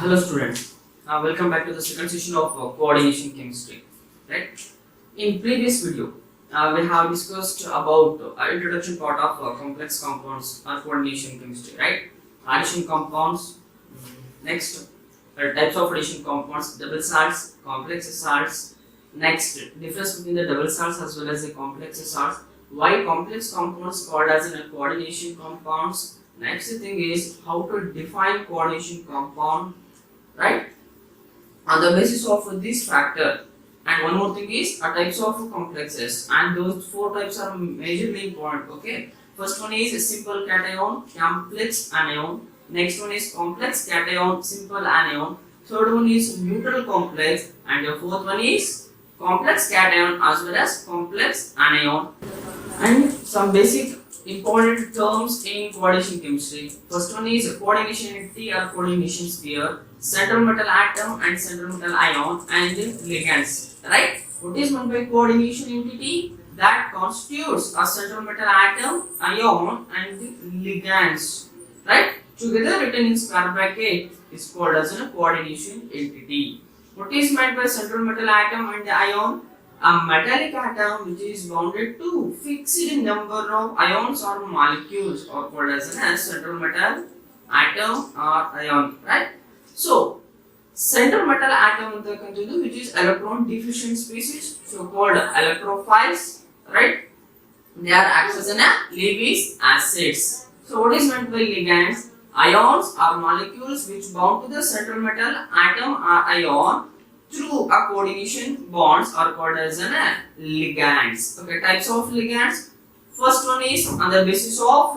Hello students, welcome back to the second session of coordination chemistry. Right? In previous video, we have discussed about introduction part of complex compounds or coordination chemistry. Right? Addition compounds. Next, types of addition compounds: double salts, complex salts. Next, difference between the double salts as well as the complex salts. Why complex compounds called as in a coordination compounds? Next thing is how to define coordination compound, right? On the basis of this factor, and one more thing is types of complexes, and those four types are majorly important. Okay, first one is a simple cation, complex anion. Next one is complex cation, simple anion. Third one is neutral complex, and the fourth one is complex cation as well as complex anion. And some basic important terms in coordination chemistry. First one is coordination entity or coordination sphere, central metal atom and central metal ion, and ligands. Right? What is meant by coordination entity? That constitutes a central metal atom, ion, and ligands. Right? Together written in square bracket is called as a coordination entity. What is meant by central metal atom and the ion? A metallic atom which is bounded to fixed number of ions or molecules are called as a central metal atom or ion, right? So, central metal atom which is electron deficient species, so called electrophiles, right? They are acts as Lewis acids. So, what is meant by ligands? Ions are molecules which bound to the central metal atom or ion through a coordination bonds are called as ligands. Okay, types of ligands. First one is on the basis of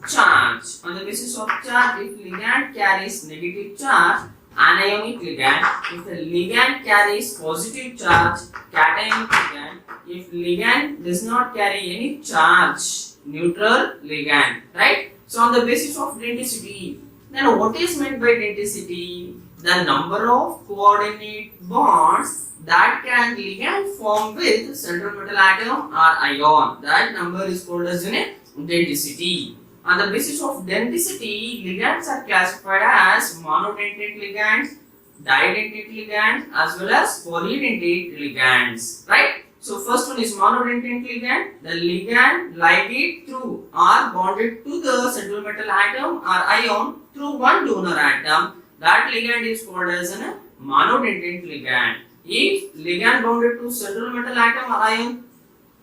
charge. On the basis of charge, if ligand carries negative charge, anionic ligand. If the ligand carries positive charge, cationic ligand. If ligand does not carry any charge, neutral ligand. Right? So on the basis of density, then what is meant by density? The number of coordinate bonds that can ligand form with central metal atom or ion. That number is called as density. On the basis of density, ligands are classified as monodentate ligands, didentate ligands, as well as polydentate ligands. Right? So first one is monodentate ligand. The ligand ligate through or bonded to the central metal atom or ion through one donor atom. That ligand is called as a monodentate ligand. If ligand bounded to central metal atom or ion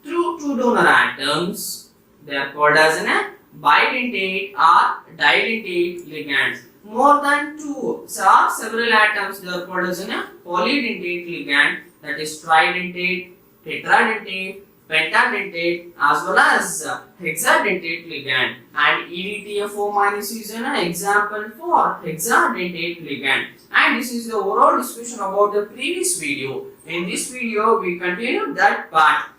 through two donor atoms, they are called as a bidentate or didentate ligands. More than two or several atoms, they are called as a polydentate ligand, that is tridentate, tetradentate, pentadentate, as well as hexadentate ligand. And EDTFO minus is an example for hexadentate ligand. And this is the overall discussion about the previous video. In this video, we continue that part.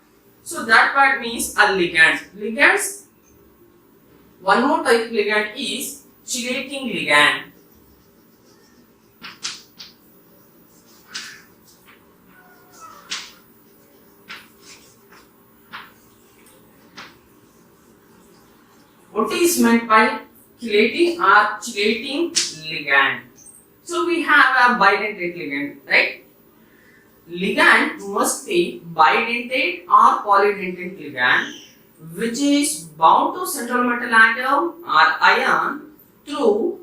So that part means a ligand. Ligands. One more type of ligand is chelating ligand. What is meant by chelating or chelating ligand? So we have a bidentate ligand, right? Ligand must be bidentate or polydentate ligand which is bound to central metal atom or ion through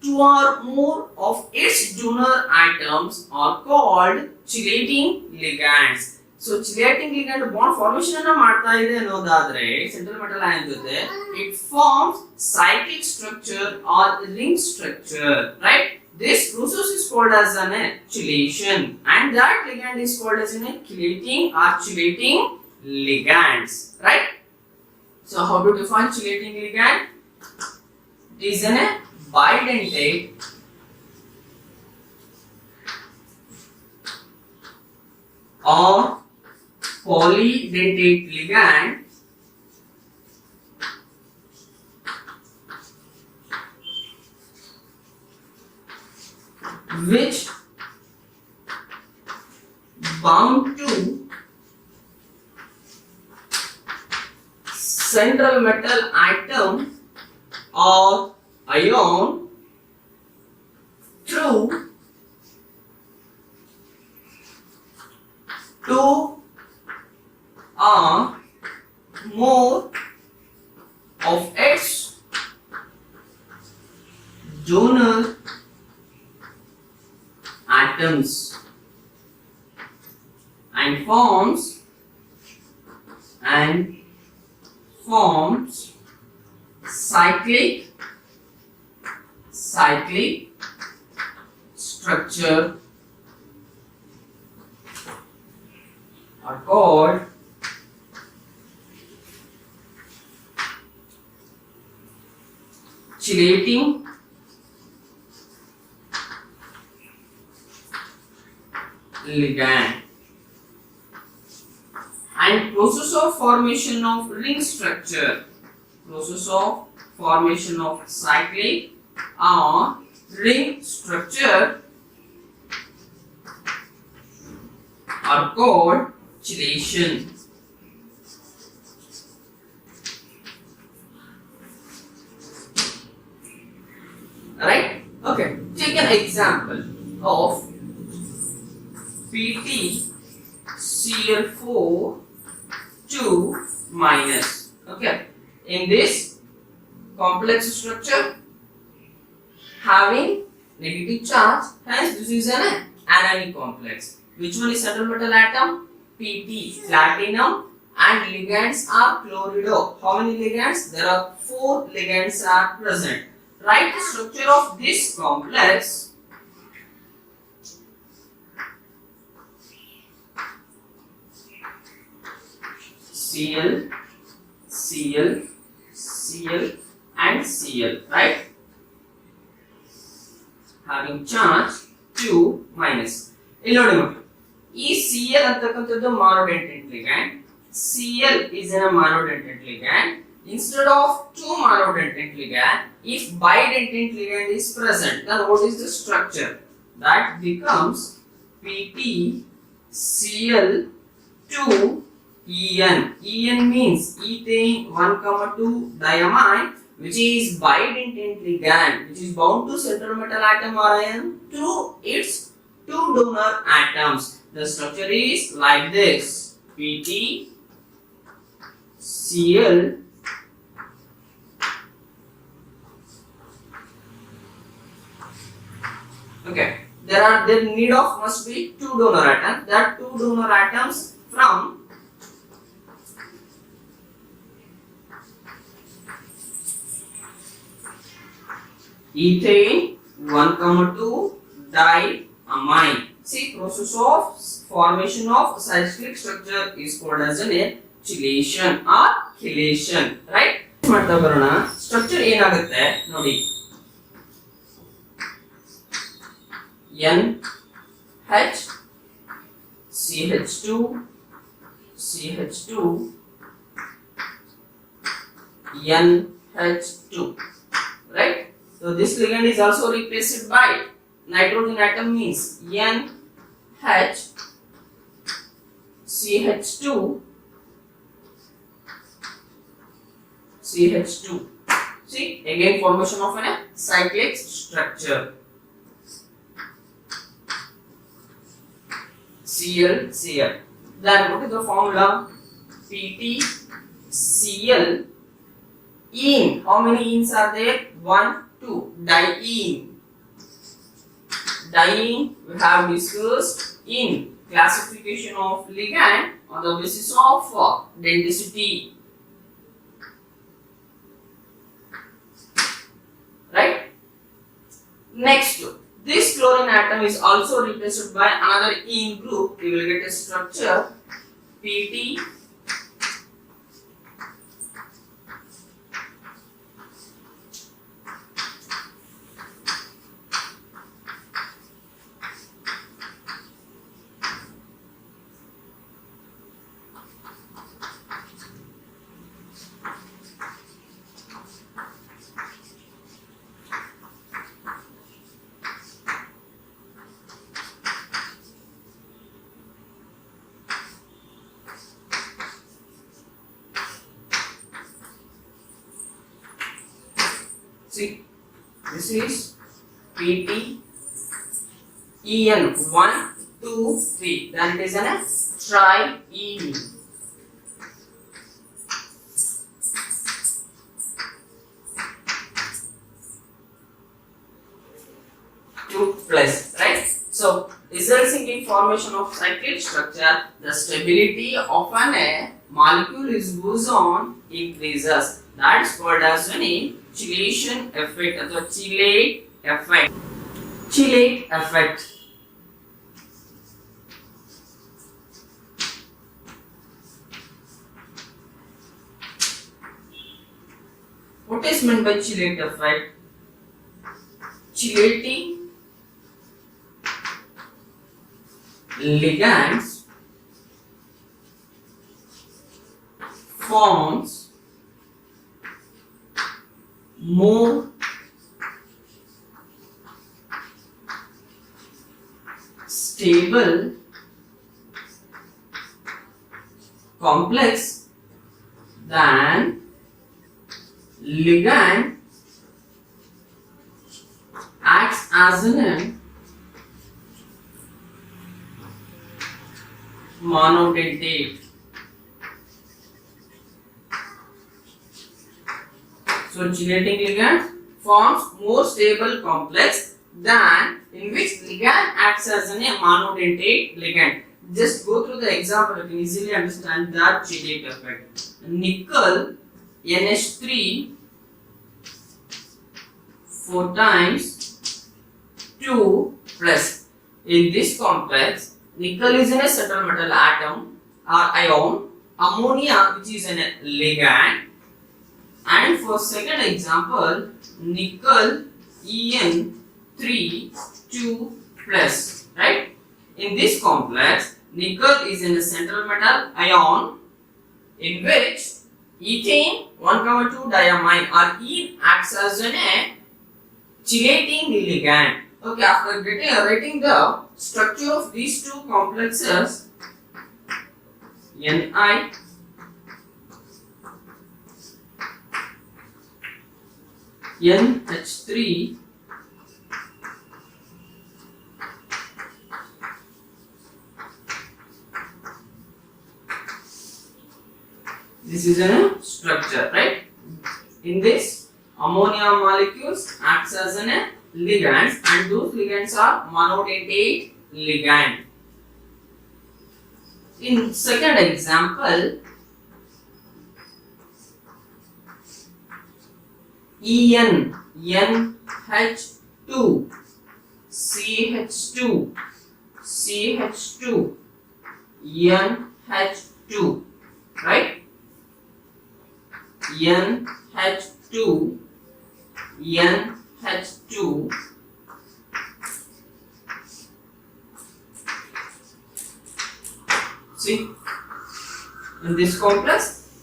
two or more of its donor atoms are called chelating ligands. So chelating ligand bond formation ಅನ್ನು ಮಾಡ್ತಾ ಇದೆ ಅನ್ನೋದಾದ್ರೆ central metal ion ಜೊತೆ it forms cyclic structure or ring structure, right? This process is called as an chelation, and that ligand is called as an chelating or chelating ligands, right? So how to define chelating ligand? It is an bidentate or polydentate ligand which bound to central metal atom or ion through two or more of its donor atoms and forms cyclic structure are called chelating ligand. And process of formation of ring structure, process of formation of cyclic or ring structure are called chelation. Right? Okay. Take an example of PtCl4 2 minus. Okay. In this complex structure having negative charge, hence this is an anionic complex. Which one is central metal atom? Pt, platinum, and ligands are chlorido. How many ligands? There are 4 ligands are present. Write the structure of this complex. Cl, Cl, Cl and Cl, right? Having charge 2 minus. ಇಲ್ಲಿ ನೋಡಿ ಮಕ್ಕಳು, ಈ Cl ಅಂತಕ್ಕಂಥದ್ದು monodentate ligand. Cl is a monodentate ligand. Instead of 2 monodentate ligand, if bidentate ligand is present, then what is the structure? That becomes PtCl2 En. En means ethane 1,2 diamine, which is bidentate ligand, which is bound to central metal atom or ion through its 2 donor atoms. The structure is like this: PtCl okay. There need of must be 2 donor atoms. There are 2 donor atoms from ethane 1,2 diamine. See, process of formation of cyclic structure is called as a chelation or chelation, right? ಮಾಡ್ತಾ ಬರೋಣ. Structure ಏನಾಗುತ್ತೆ ನೋಡಿ, NH CH2 CH2 NH2, right? So this ligand is also replaced by nitrogen atom, means NH CH2 CH2. See, again formation of a cyclic structure. Cl Cl. Then what is the formula? PtCl ene. How many enes are there? 1, 2. Diene. Diene we have discussed in classification of ligand on the basis of denticity. Right? Next, this chlorine atom is also replaced by another ene group. We will get a structure Pt see, this is Pt En 1, 2, 3. Then it is an triene. 2 plus, right? So resulting in formation of cyclic structure, the stability of an molecule is boson increases. That is called as an chelation effect or chelate effect. Chelate effect. What is meant by chelate effect? Chelating ligands forms more stable complex than ligand acts as an monodentate. So chelating ligand forms more stable complex than in which ligand acts as a monodentate ligand. Just go through the example, you can easily understand that chelate effect. Nickel NH3 4 times 2 plus. In this complex, nickel is in a central metal atom or ion, ammonia which is in a ligand, and for second example, nickel En3 2 plus, right? In this complex, nickel is in a central metal ion in which ethane 1,2 diamine or ene acts as a chelating ligand. Okay, after writing the structure of these two complexes, Ni NH3 this is a structure, right? In this, ammonia molecules acts as an ligands, and those ligands are monodentate ligand. In second example, En NH2 CH2 CH2 NH2, right? NH2 NH2 see, in this complex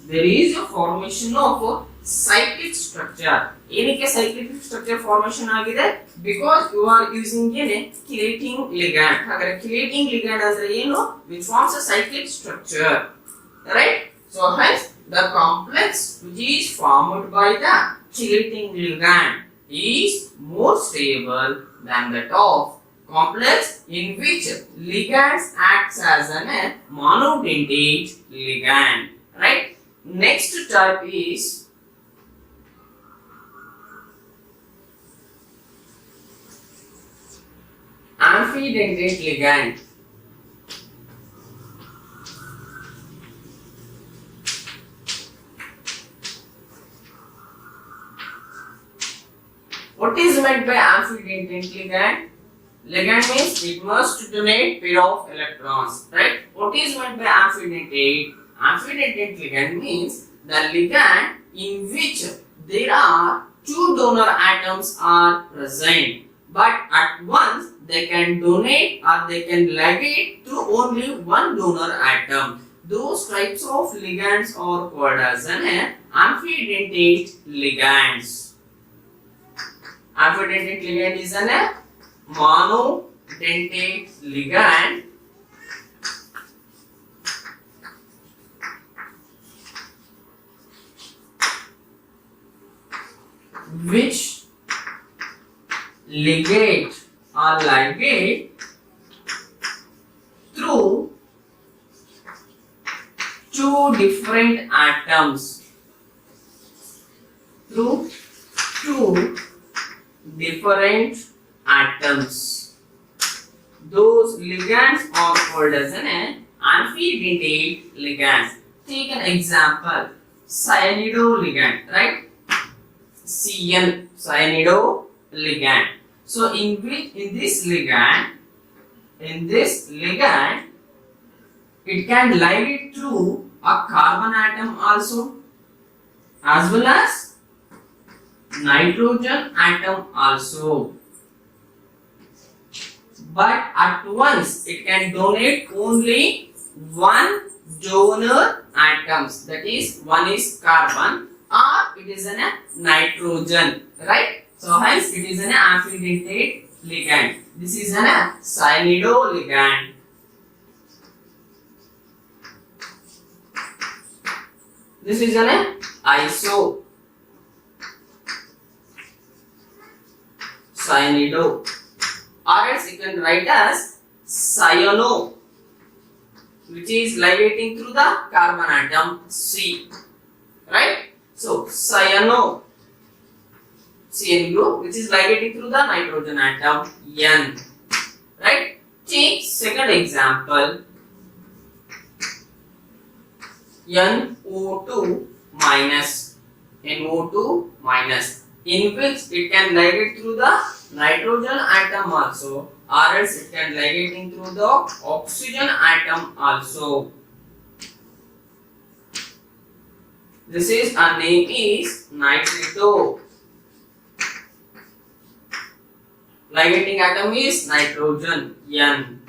there is a formation of a cyclic structure. ಏನಕ್ಕೆ cyclic structure formation ಆಗಿದೆ? Because you are using a chelating ligand. ಹಾಗಾದ್ರೆ chelating ligand ಅಂದ್ರೆ ಏನು? Which forms a cyclic structure, right? So hence the complex which is formed by the chelating ligand is more stable than that of complex in which ligands acts as an monodentate ligand, right? Next type is amphidentate ligand. What is meant by amphidentate ligand? Ligand means it must donate pair of electrons, right? What is meant by amphidentate? Amphidentate ligand means the ligand in which there are two donor atoms are present, but at once they can donate or they can ligate to only one donor atom. Those types of ligands are called as an amphidentate ligands. Amphidentate ligand is an monodentate ligand which ligate or ligate through two different atoms through two different atoms. Those ligands are called as an amphidentate ligands. Take an example, cyanido ligand, right? CN, cyanido ligand. So in this ligand, it can ligate through a carbon atom also, as well as nitrogen atom also. But at once it can donate only one donor atoms, that is one is carbon or it is a nitrogen, right? So hence it is an amphidentate ligand. This is an cyanido ligand. This is an iso cyanido, or else you can write as cyano, which is ligating through the carbon atom C, right? So cyano CN group, which is ligating through the nitrogen atom N, right? Take second example, NO2 minus, NO2 minus, in which it can ligate through the nitrogen atom also, or else it can ligating through the oxygen atom also. This is our name is nitrito. Ligating atom is nitrogen N.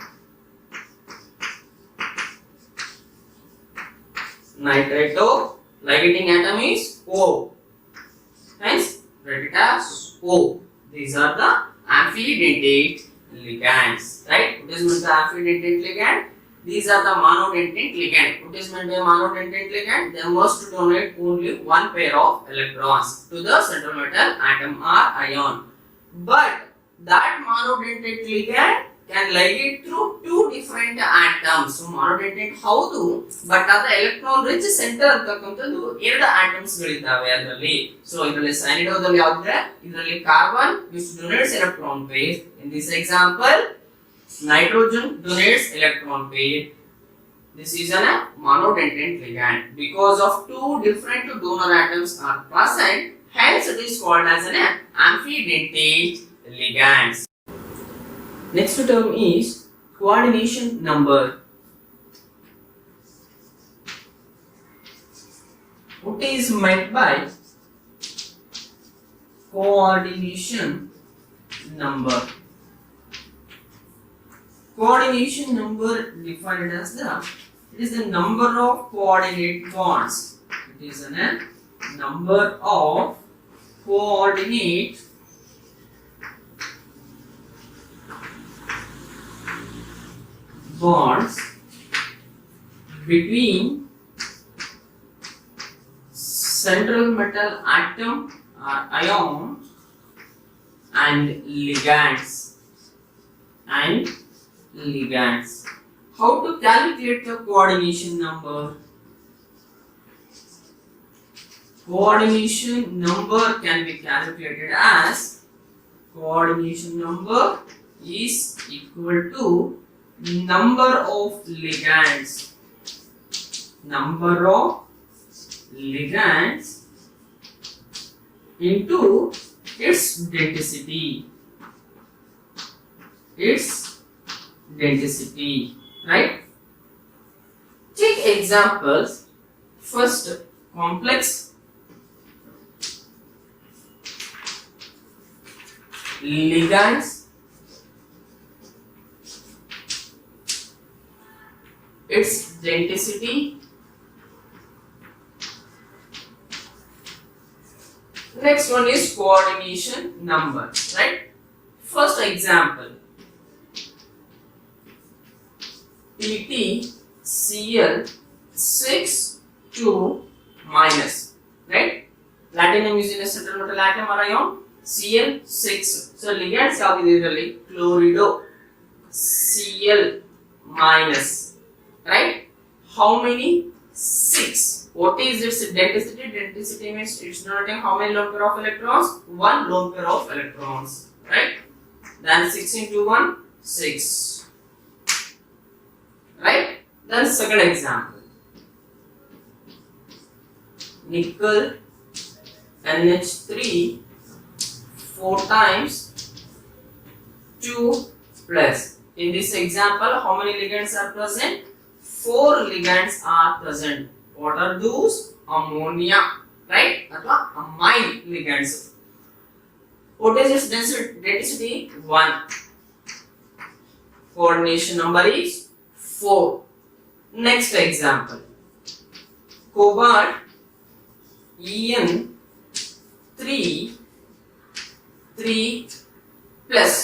Nitrito, ligating atom is O. Hence, write it as O. These are the amphidentate ligands, right? What is meant by amphidentate ligand? These are the monodentate ligand. What is meant by monodentate ligand? They must donate only one pair of electrons to the central metal atom or ion. But that monodentate ligand can ligate through two different atoms. So monodentate haudu, but at the electron rich center ಅಂತಕ್ಕಂಥದ್ದು ಎರಡು atoms ಗಳಿದ್ದಾವೆ ಅದರಲ್ಲಿ. So ಇದರಲ್ಲಿ cyanidoದಲ್ಲಿ ಯಾವ್ದಿದೆ? ಇದರಲ್ಲಿ carbon which donates electron pair. In this example, nitrogen donates electron pair. This is a monodentate ligand. Because of two different donor atoms are present, hence it is called as an amphidentate ligands. Next term is coordination number. What is meant by coordination number? Coordination number defined as it is the number of coordinate bonds. It is a number of coordinate bonds between central metal atom or ion and ligands. How to calculate the coordination number? Coordination number can be calculated as coordination number is equal to number of ligands into its density, right? Take examples. First, complex ligands, its density. Next one is coordination number, right? First example, PtCl6 minus, right? Platinum is in a central metal atom or ion, Cl6. So ligands ಯಾವುದು ಇದರಲ್ಲಿ chlorido, Cl minus, right? How many 6. What is its denticity? Denticity means it's denoting how many lone pair of electrons? One lone pair of electrons, right? Then 6 into 1, 6. Right? Then second example. Nickel NH3 4 times 2 plus. In this example, how many ligands are present? 4 ligands are present. What are those? Ammonia, right? Or amine ligands. What is its denticity? 1. Coordination number is 4. Next example. Cobalt En 3 plus.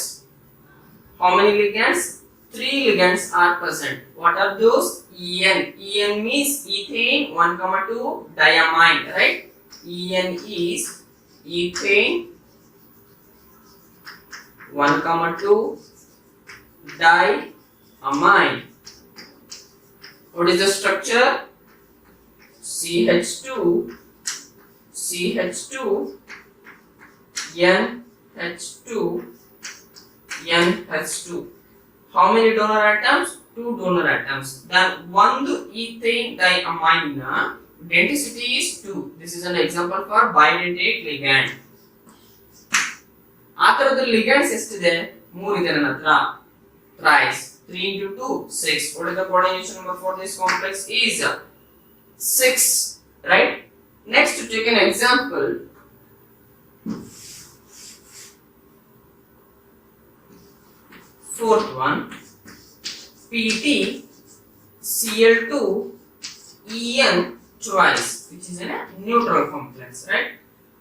How many ligands? 3 ligands are present. What are those? En. En means ethane 1,2 diamine, right? En is ethane 1,2 diamine. What is the structure? CH2, CH2, NH2, NH2. How many donor atoms? 2 donor atoms. Then one ethane diamine denticity is 2. This is an example for bidentate ligand. After the ligands ಎಷ್ಟಿದೆ? 3 ಇದೆ ನನ್ನ ಹತ್ರ. Thrice 3 into 2 6. What is the coordination number for this complex? Is 6. Right? Next, to take an example. Fourth one, PT Cl2 En twice, which is in a neutral complex, right?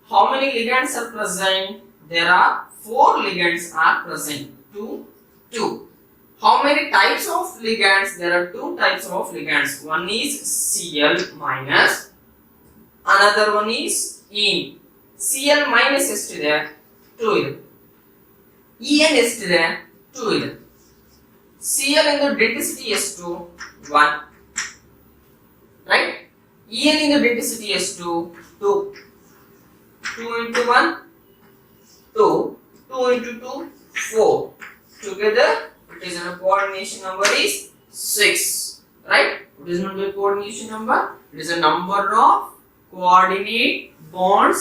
How many ligands are present? There are 4 ligands are present. 2. How many types of ligands? There are 2 types of ligands. One is Cl minus, another one is En. Cl minus ಎಷ್ಟಿದೆ? 2 ಇದೆ. En ಎಷ್ಟಿದೆ? 2 ಇದೆ. Cl in the denticity ಎಷ್ಟು? 1. Right? En in the denticity ಎಷ್ಟು? 2. 2 into 1, 2. 2 into 2, 4. Together, it is a coordination number is 6. Right? What is the coordination number? It is a number of coordinate bonds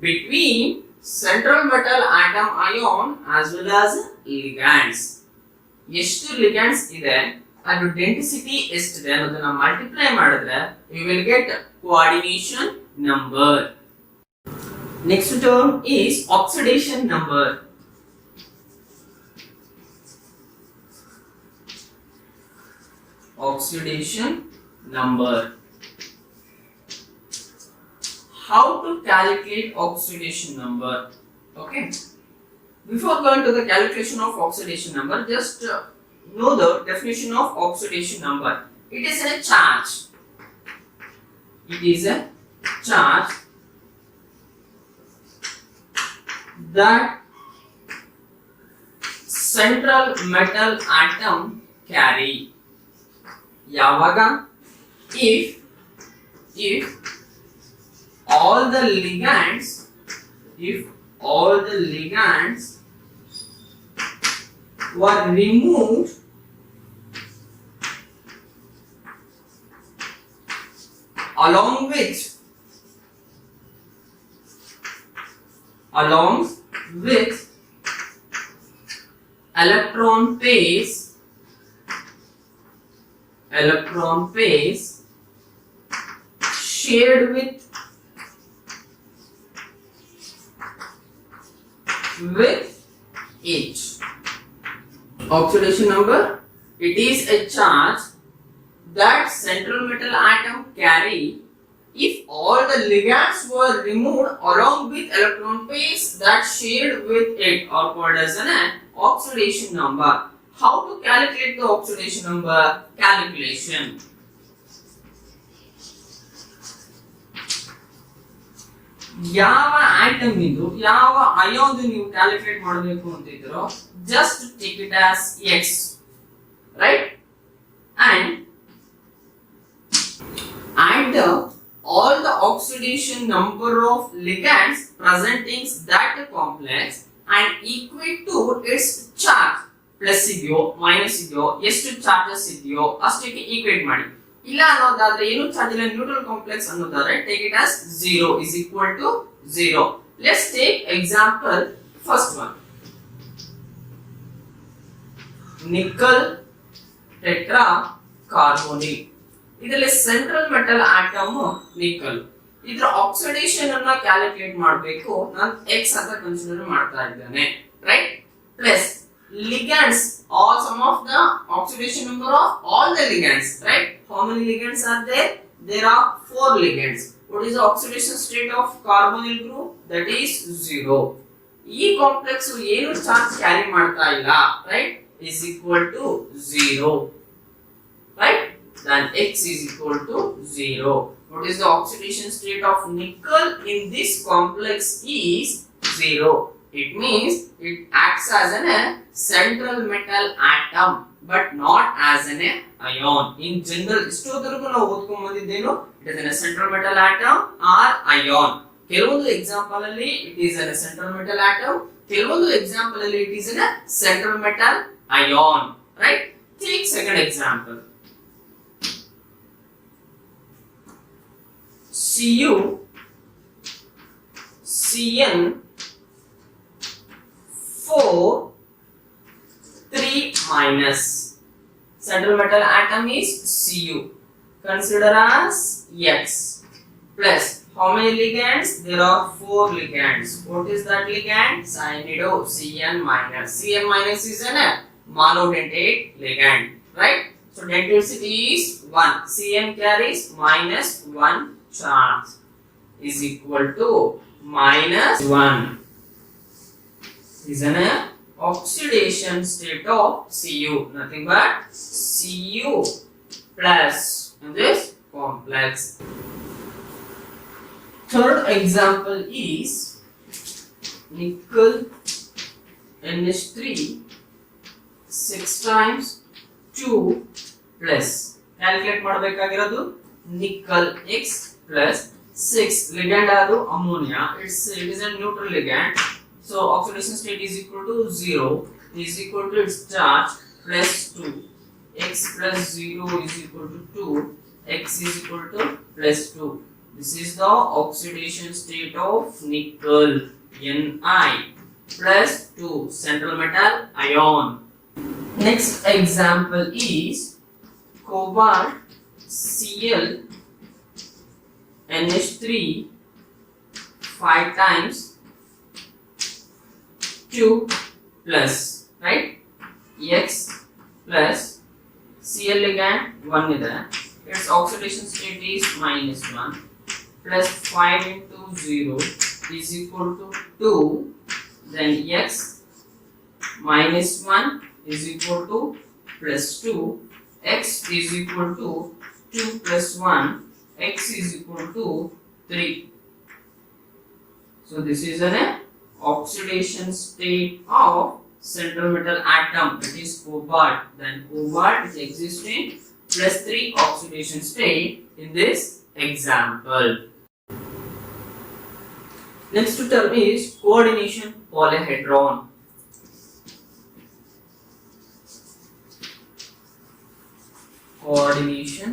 between central metal atom ion as well as ligands. ಎಷ್ಟು ligands ಇದೆ and denticity ಎಷ್ಟಿದೆ ಅನ್ನೋದನ್ನ multiply ಮಾಡಿದ್ರೆ we will get coordination number. Next term is oxidation number. Oxidation number. How to calculate oxidation number? Okay. Before going to the calculation of oxidation number, just know the definition of oxidation number. It is a charge. It is a charge that central metal atom carry. Yavaga, if all the ligands were removed along with electron pairs shared with it. Oxidation number, it is a charge that central metal atom carry if all the ligands were removed along with electron pairs that shared with it, or called as an oxidation number. How to calculate the oxidation number? Calculation. ಯಾವ atom ಇದು ಯಾವ ion ನೀವು calculate ಮಾಡಬೇಕು ಅಂತ ಇದ್ರೋ just take it as x, right? And find all the oxidation number of ligands presenting that complex and equate to its charge. Plus ಇದೆಯೋ minus ಇದೆಯೋ ಎಷ್ಟು charges ಇದೆಯೋ ಅಷ್ಟಕ್ಕೆ ಈಕ್ವೇಟ್ ಮಾಡಿ. ಇಲ್ಲ ಅನ್ನೋದಾದ್ರೆ ಏನು ಚಾರ್ಜ್ ಇಲ್ಲ ನ್ಯೂಟ್ರಲ್ ಕಾಂಪ್ಲೆಕ್ಸ್ ಅನ್ನೋದಾದ್ರೆ take it as 0 is equal to 0. Let's take example first one. Nickel tetracarbonate. ಇದರಲ್ಲಿ ಸೆಂಟ್ರಲ್ ಮೆಟಲ್ ಆಟಮ್ ನಿಕಲ್. ಇದರ ಆಕ್ಸಿಡೇಷನ್ ಅನ್ನ ಕ್ಯಾಲ್ಕುಲೇಟ್ ಮಾಡಬೇಕು. ನಾನು x ಅಂತ ಕನ್ಸಿಡರ್ ಮಾಡ್ತಾ ಇದ್ದೇನೆ, right? Plus ligands, all sum of the oxidation number of all the ligands, right? How many ligands are there? There are 4 ligands. What is the oxidation state of carbonyl group? That is 0. E complex ಏನು charge carry ಮಾಡ್ತಾ ಇಲ್ಲ, right? Is equal to 0, right? Then x is equal to 0. What is the oxidation state of nickel in this complex is 0. It means it acts as a central metal atom but not as an ion. In general, ಇಷ್ಟೊತ್ತರೆಗೂ ನಾವು ಓದ್ಕೊಂಡು ಬಂದಿದ್ದೇನು, it is a central metal atom or ion. ಕೆಲವೊಂದು example ಅಲ್ಲಿ it is a central metal atom, ಕೆಲವೊಂದು example ಅಲ್ಲಿ it is a central metal ion, right? Take second example. Cu Cn 4 3 minus. Central metal atom is Cu. Consider as X. Plus how many ligands? There are 4 ligands. What is that ligand? Cyanido Cn minus. Cn minus is a monodentate ligand, right? So denticity is 1. Cn carries minus 1 charge is equal to minus 1. Is an oxidation state of Cu, nothing but Cu plus in this complex. Third example is nickel NH3 6 times 2 plus. Calculate ಮಾಡಬೇಕಾಗಿರೋದು nickel X plus 6 ligand adu ammonia. It is a neutral ligand. So oxidation state is equal to 0 is equal to its charge plus 2. X plus 0 is equal to 2. X is equal to plus 2. This is the oxidation state of nickel Ni plus 2 central metal ion. Next example is cobalt Cl NH3 5 times 2 plus, right? X plus Cl ligand 1 ಇದೆ, its oxidation state is minus 1 plus 5 into 0 is equal to 2. Then X minus 1 is equal to plus 2. X is equal to 2 plus 1. X is equal to 3. So this is an oxidation state of central metal atom, that is cobalt. Then cobalt is existing plus 3 oxidation state in this example. Next term is coordination polyhedron. Coordination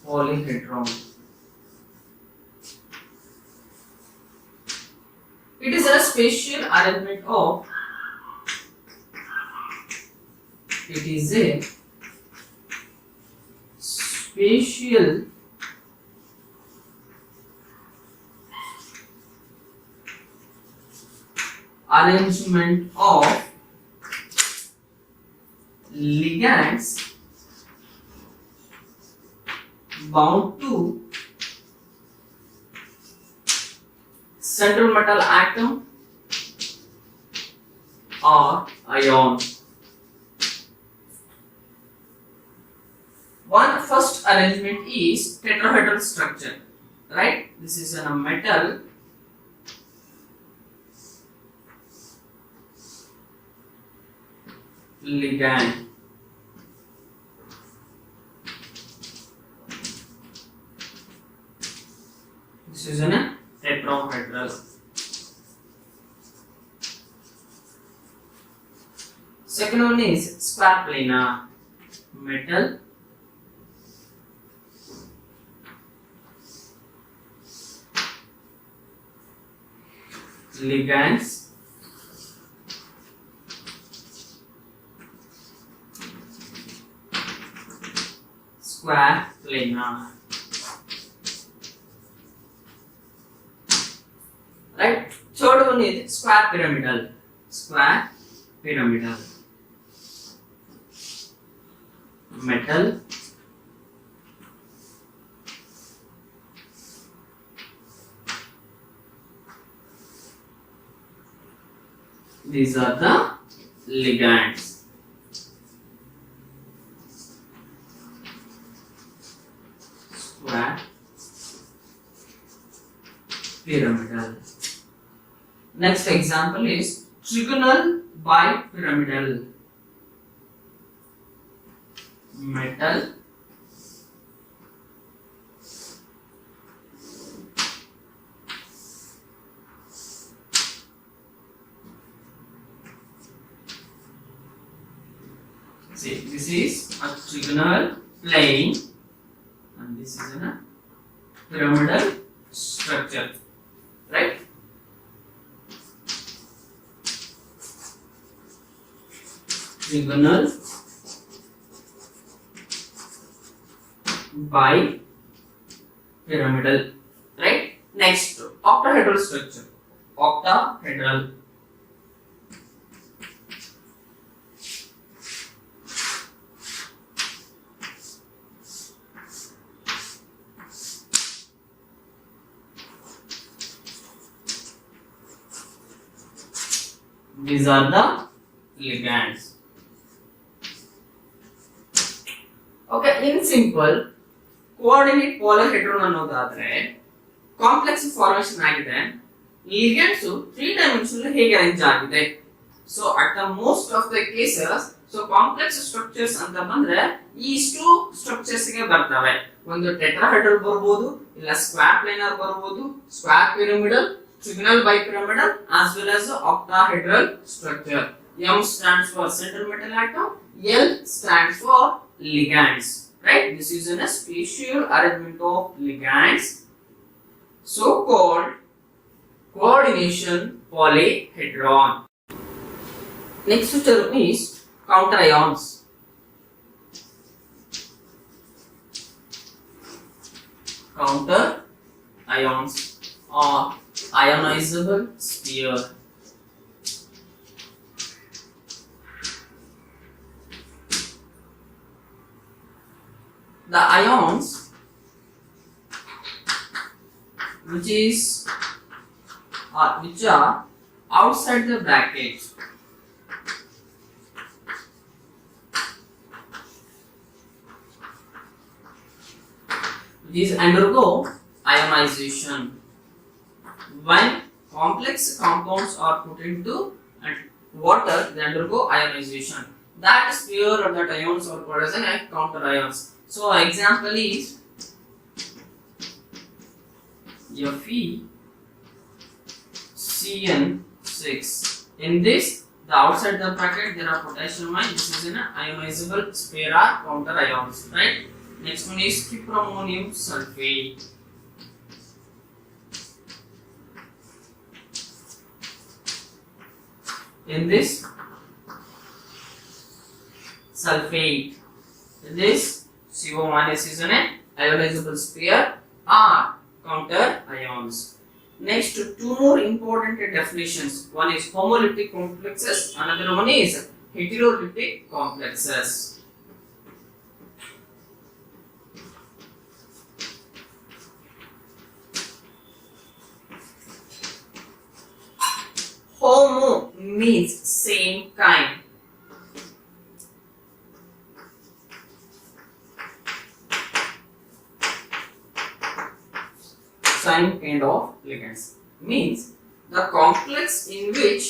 polyhedron. It is a spatial arrangement of. It is a spatial arrangement of ligands bound to central metal atom or ion. One first arrangement is tetrahedral structure, right? This is a metal ligand. one is square planar. Metal ligands square planar. Right? Third one is square pyramidal. Square pyramidal. Metal these are the ligands. Square pyramidal. Next example is trigonal bipyramidal. Metal see, this is a trigonal plane and this is a pyramidal structure, right? Trigonal bipyramidal, right? Next, octahedral structure. Octahedral. These are the ligands. Okay, in simple, coordinate polyhedron ಅನ್ನೋದಾದ್ರೆ complex formation ಆಗಿದೆ. ಲಿಗಂಡ್ಸ್ 3 dimensional ಹೇಗೆ arrange ಆಗಿದೆ. So at the most of the cases so complex structures ಅಂತ ಬಂದ್ರೆ ಇಷ್ಟು structures ಗೆ ಬರ್ತವೆ. ಒಂದು ಟೆಟ್ರಾಹೆಡ್ರಲ್ ಬರಬಹುದು, ಇಲ್ಲ ಸ್ಕ್ವೇರ್ ಪ್ಲೇನರ್ ಬರಬಹುದು, square pyramidal, trigonal bipyramidal as well as the octahedral structure. M stands for central metal atom, L stands for ligands, right? This is a spatial arrangement of ligands, so called coordination polyhedron. Next term is counter ions. Counter ions or ionizable sphere. The ions which are outside the bracket these undergo ionization. When complex compounds are put into water, they undergo ionization. That sphere or that ions are called as counter ions. So example is FeCN6. In this, the outside the bracket there are potassium ion. This is an ionizable sphere or counter ions, right? Next one is cyprammonium sulfate. In this, sulfate. In this, CO minus is an ionizable sphere or counter ions. Next, two more important definitions. One is homolytic complexes, another one is heterolytic complexes. Homo means same kind. Same kind of ligands means the complex in which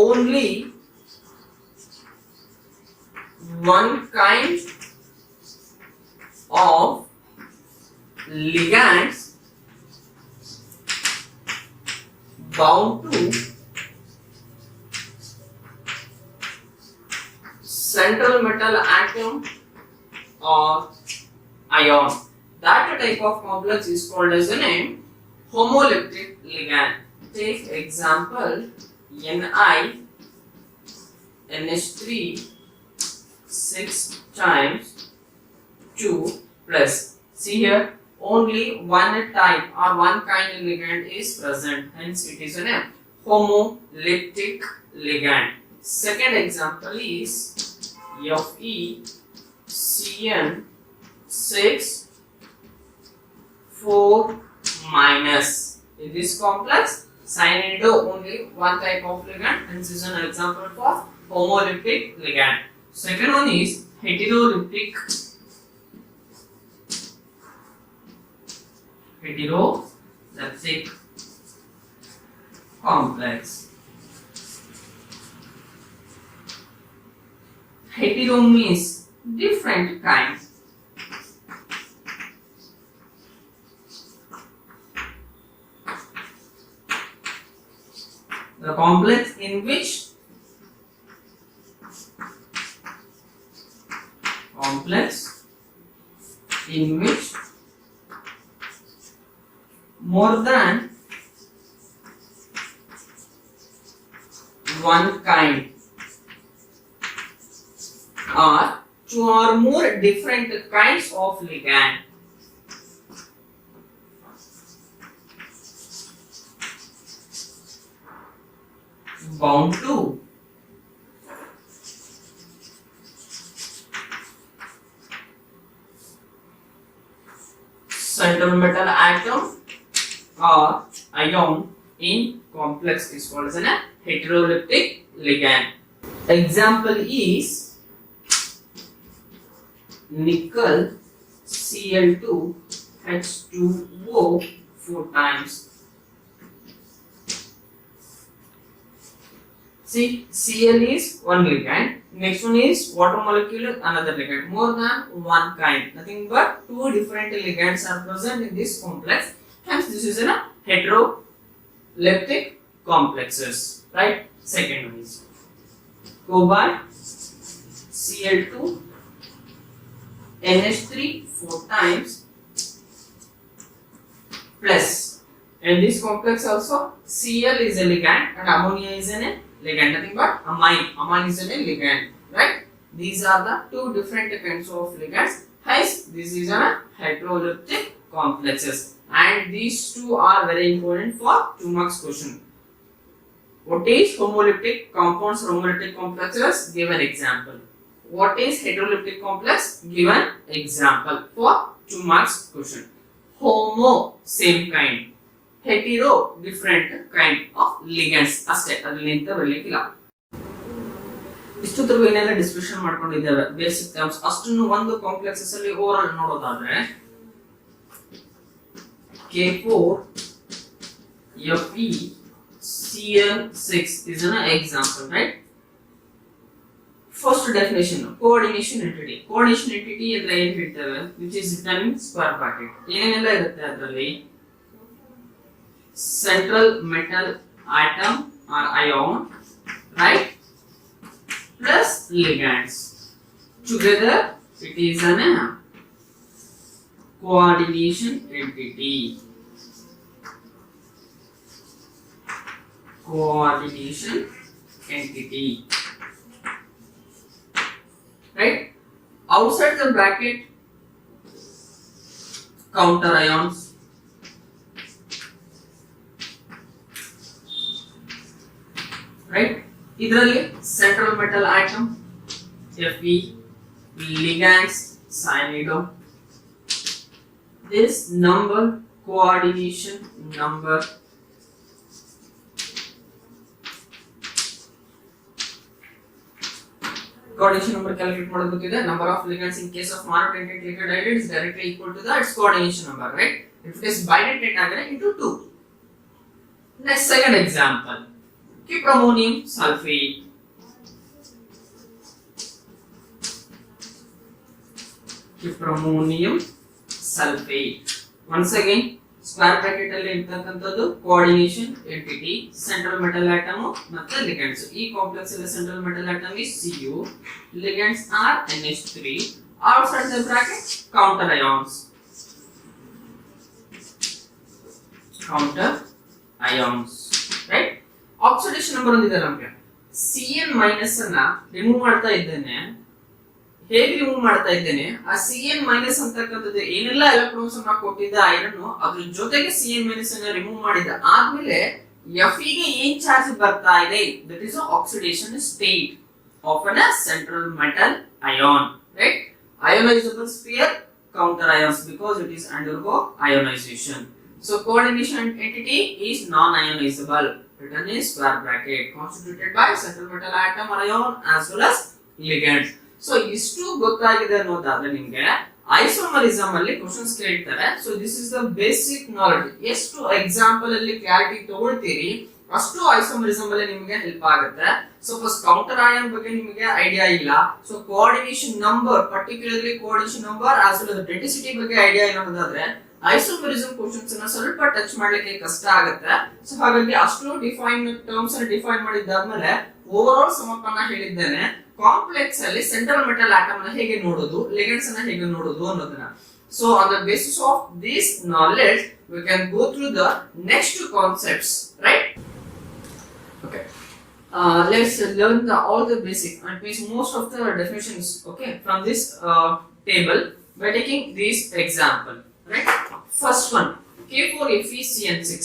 only one kind of ligands bound to central metal atom or ion. That type of complex is called as a name homoleptic ligand. Take example Ni NH3 6 times 2 plus. See here, only one type or one kind of ligand is present, hence it is a name homoleptic ligand. Second example is FeCN 6 4 minus. In this complex, cyanido only one type of ligand, hence is an example for homoleptic ligand. Second one is heteroleptic complex. Hetero means different kinds. The complex in which more than one kind or two or more different kinds of ligand. Bound to central metal atom or ion in complex is called as a heteroleptic ligand. Example is nickel Cl2 H2O 4 times. See, Cl is one ligand, next one is water molecule, another ligand, more than one kind, nothing but two different ligands are present in this complex, hence this is a heteroleptic complexes, right? Second one is cobalt Cl2 NH3 4 times plus, and this complex also Cl is a ligand and ammonia is a ligand, nothing but amine is a ligand, right? These are the two different kinds of ligands, hence this is a heteroleptic complexes, and these two are very important for 2 marks question. What is homoleptic compounds or homoleptic complexes? Give an example. What is heteroleptic complex? Give an example for 2 marks question. Homo same kind, hetero different kind of ligands ಅಷ್ಟೇ, ಅದರಿಂದ ಬರಲಿಕ್ಕಿಲ್ಲ. ಇಷ್ಟೊತ್ತರೆಗೂ ಏನೆಲ್ಲ discussion ಮಾಡ್ಕೊಂಡಿದ್ದೇವೆ basic terms ಅಷ್ಟನ್ನು ಒಂದು complexes ಅಲ್ಲಿ over all ನೋಡೋದಾದ್ರೆ K4FeCl6 is an example, right? First definition, coordination entity. Coordination entity ಅಂದ್ರೆ ಏನು ಹೇಳ್ತೇವೆ, which is written in square bracket. ಏನೆಲ್ಲ ಇರುತ್ತೆ ಅದರಲ್ಲಿ? Central metal atom or ion, right, plus ligands together it is an coordination entity. Right, outside the bracket counter ions, right? Idralli central metal atom Fe, ligands cyanido. This number coordination number, coordination number calculate ಮಾಡೋದು ಗೊತ್ತಿದೆ. Number of ligands in case of monodentate liquid hydride is directly equal to the its coordination number, right? If it is bidentate agre into 2. Next, second example, cyprammonium sulfate. Cyprammonium sulfate. Once again, square bracket ಅಲ್ಲಿ ಇರ್ತಕ್ಕಂಥದ್ದು coordination entity, central metal atom ಮತ್ತೆ ಲಿಗಂಡ್ಸ್. ಈ complex ಅಲ್ಲಿ central metal atom is Cu, ligands are NH3. Outside the bracket, counter ions. Counter ions, right? Oxidation number ಒಂದಿದೆ ನಮಗೆ. Cn minus ಅನ್ನ remove ಮಾಡ್ತಾ ಇದ್ದೇನೆ. ಹೇಗೆ ರಿಮೂವ್ ಮಾಡ್ತಾ ಇದ್ದೇನೆ? ಆ Cn minus ಅಂತಕ್ಕಂಥದ್ದು ಏನೆಲ್ಲ ಎಲೆಕ್ಟ್ರಾನ್ಸ್ ಅನ್ನ ಕೊಟ್ಟಿದ್ದ ಐರನ್ ಅದ್ರ ಜೊತೆಗೆ Cn minus ಅನ್ನ ರಿಮೂವ್ ಮಾಡಿದ ಆದ್ಮೇಲೆ Fe ಗೆ ಏನ್ ಚಾರ್ಜ್ ಬರ್ತಾ ಇದೆ? That is oxidation state of a central metal ion, right? Ionizable sphere, counter ions because it is undergo ionization. So coordination entity is non-ionizable. Written in square bracket, constituted by central metal atom or ion as well as ligands. So ಇಷ್ಟು ಗೊತ್ತಾಗಿದೆ ಅನ್ನೋದಾದ್ರೆ ನಿಮಗೆ isomerism ಅಲ್ಲಿ questions ಕೇಳ್ತಾರೆ. So this is the basic knowledge. ಎಷ್ಟು example ಅಲ್ಲಿ clarity ತಗೊಳ್ತೀರಿ ಅಷ್ಟು isomerism ಅಲ್ಲಿ ನಿಮಗೆ ಹೆಲ್ಪ್ ಆಗುತ್ತೆ. ಸೊ ಫಸ್ಟ್ ಕೌಂಟರ್ ಆಯನ್ ಬಗ್ಗೆ ನಿಮಗೆ ಐಡಿಯಾ ಇಲ್ಲ. So coordination number, particularly coordination number as well as density ಬಗ್ಗೆ ಐಡಿಯಾ ಇಲ್ಲ ಅನ್ನೋದಾದ್ರೆ ಐಸೋಮರಿಸಮ್ ಕ್ವೆಶ್ಚನ್ಸ್ ಅನ್ನ ಸ್ವಲ್ಪ ಟಚ್ ಮಾಡ್ಲಿಕ್ಕೆ ಕಷ್ಟ ಆಗುತ್ತೆ. ಸೊ ಹಾಗಾಗಿ ಅಷ್ಟು ಡಿಫೈನ್ ಟರ್ಮ್ಸ್ ಅನ್ನು ಡಿಫೈನ್ ಮಾಡಿದ್ದಾದ್ಮೇಲೆ ಓವರ್ ಆಲ್ ಸಮಪ್ಪನ್ನ ಹೇಳಿದ್ದೇನೆ. ಕಾಂಪ್ಲೆಕ್ಸ್ ಅಲ್ಲಿ ಸೆಂಟ್ರಲ್ ಮೆಟಲ್ ಆಟಮ್ ಅನ್ನ ಹೇಗೆ ನೋಡೋದು, ಲಿಗಂಡ್ಸ್ ಅನ್ನ ಹೇಗೆ ನೋಡೋದು ಅನ್ನೋದನ್ನ. So on the basis of this knowledge we can go through the next two concepts, right? Okay, let's learn all the basic and means most of the definitions, okay, from this table by taking this example, right? First one, K4FeCN6.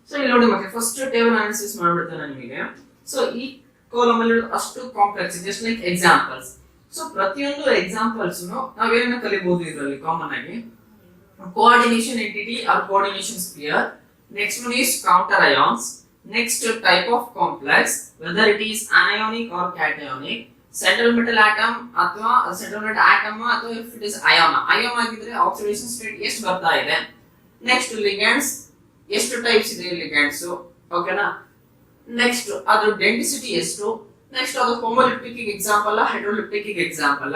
So ಇಲ್ಲಿ ನೋಡಿ ಮತ್ತೆ first table analysis ಮಾಡ್ಬಿಡ್ತೇನೆ ನಿಮಗೆ. So ಈ column ಅಲ್ಲಿ ಅಷ್ಟು complex, just like examples. So ಪ್ರತಿಯೊಂದು examples ನಾವೇನ ಕಲಿಬಹುದು ಇದರಲ್ಲಿ ಕಾಮನ್ ಆಗಿ. Coordination entity or coordination sphere. Next one is counter ions. Next type of complex, whether it is anionic or cationic. Central metal atom ಅಥವಾ central metal atom ಅಥವಾ if it is ion ಆಗಿದ್ರೆ oxidation state ಎಷ್ಟು ಬರ್ತಾ ಇದೆ. Next ligands, ಎಷ್ಟು types ಇದೆ ligands, ಓಕೆನಾ. Next ಅದ್ರ ಡೆನ್ಸಿಟಿ ಎಷ್ಟು. ನೆಕ್ಸ್ಟ್ ಅದು ಹೋಮೋಲಿಪ್ಟಿಕ್ ಎಕ್ಸಾಂಪಲ್ ಹೈಡ್ರೋಲಿಪ್ಟಿಕ್ ಎಕ್ಸಾಂಪಲ್.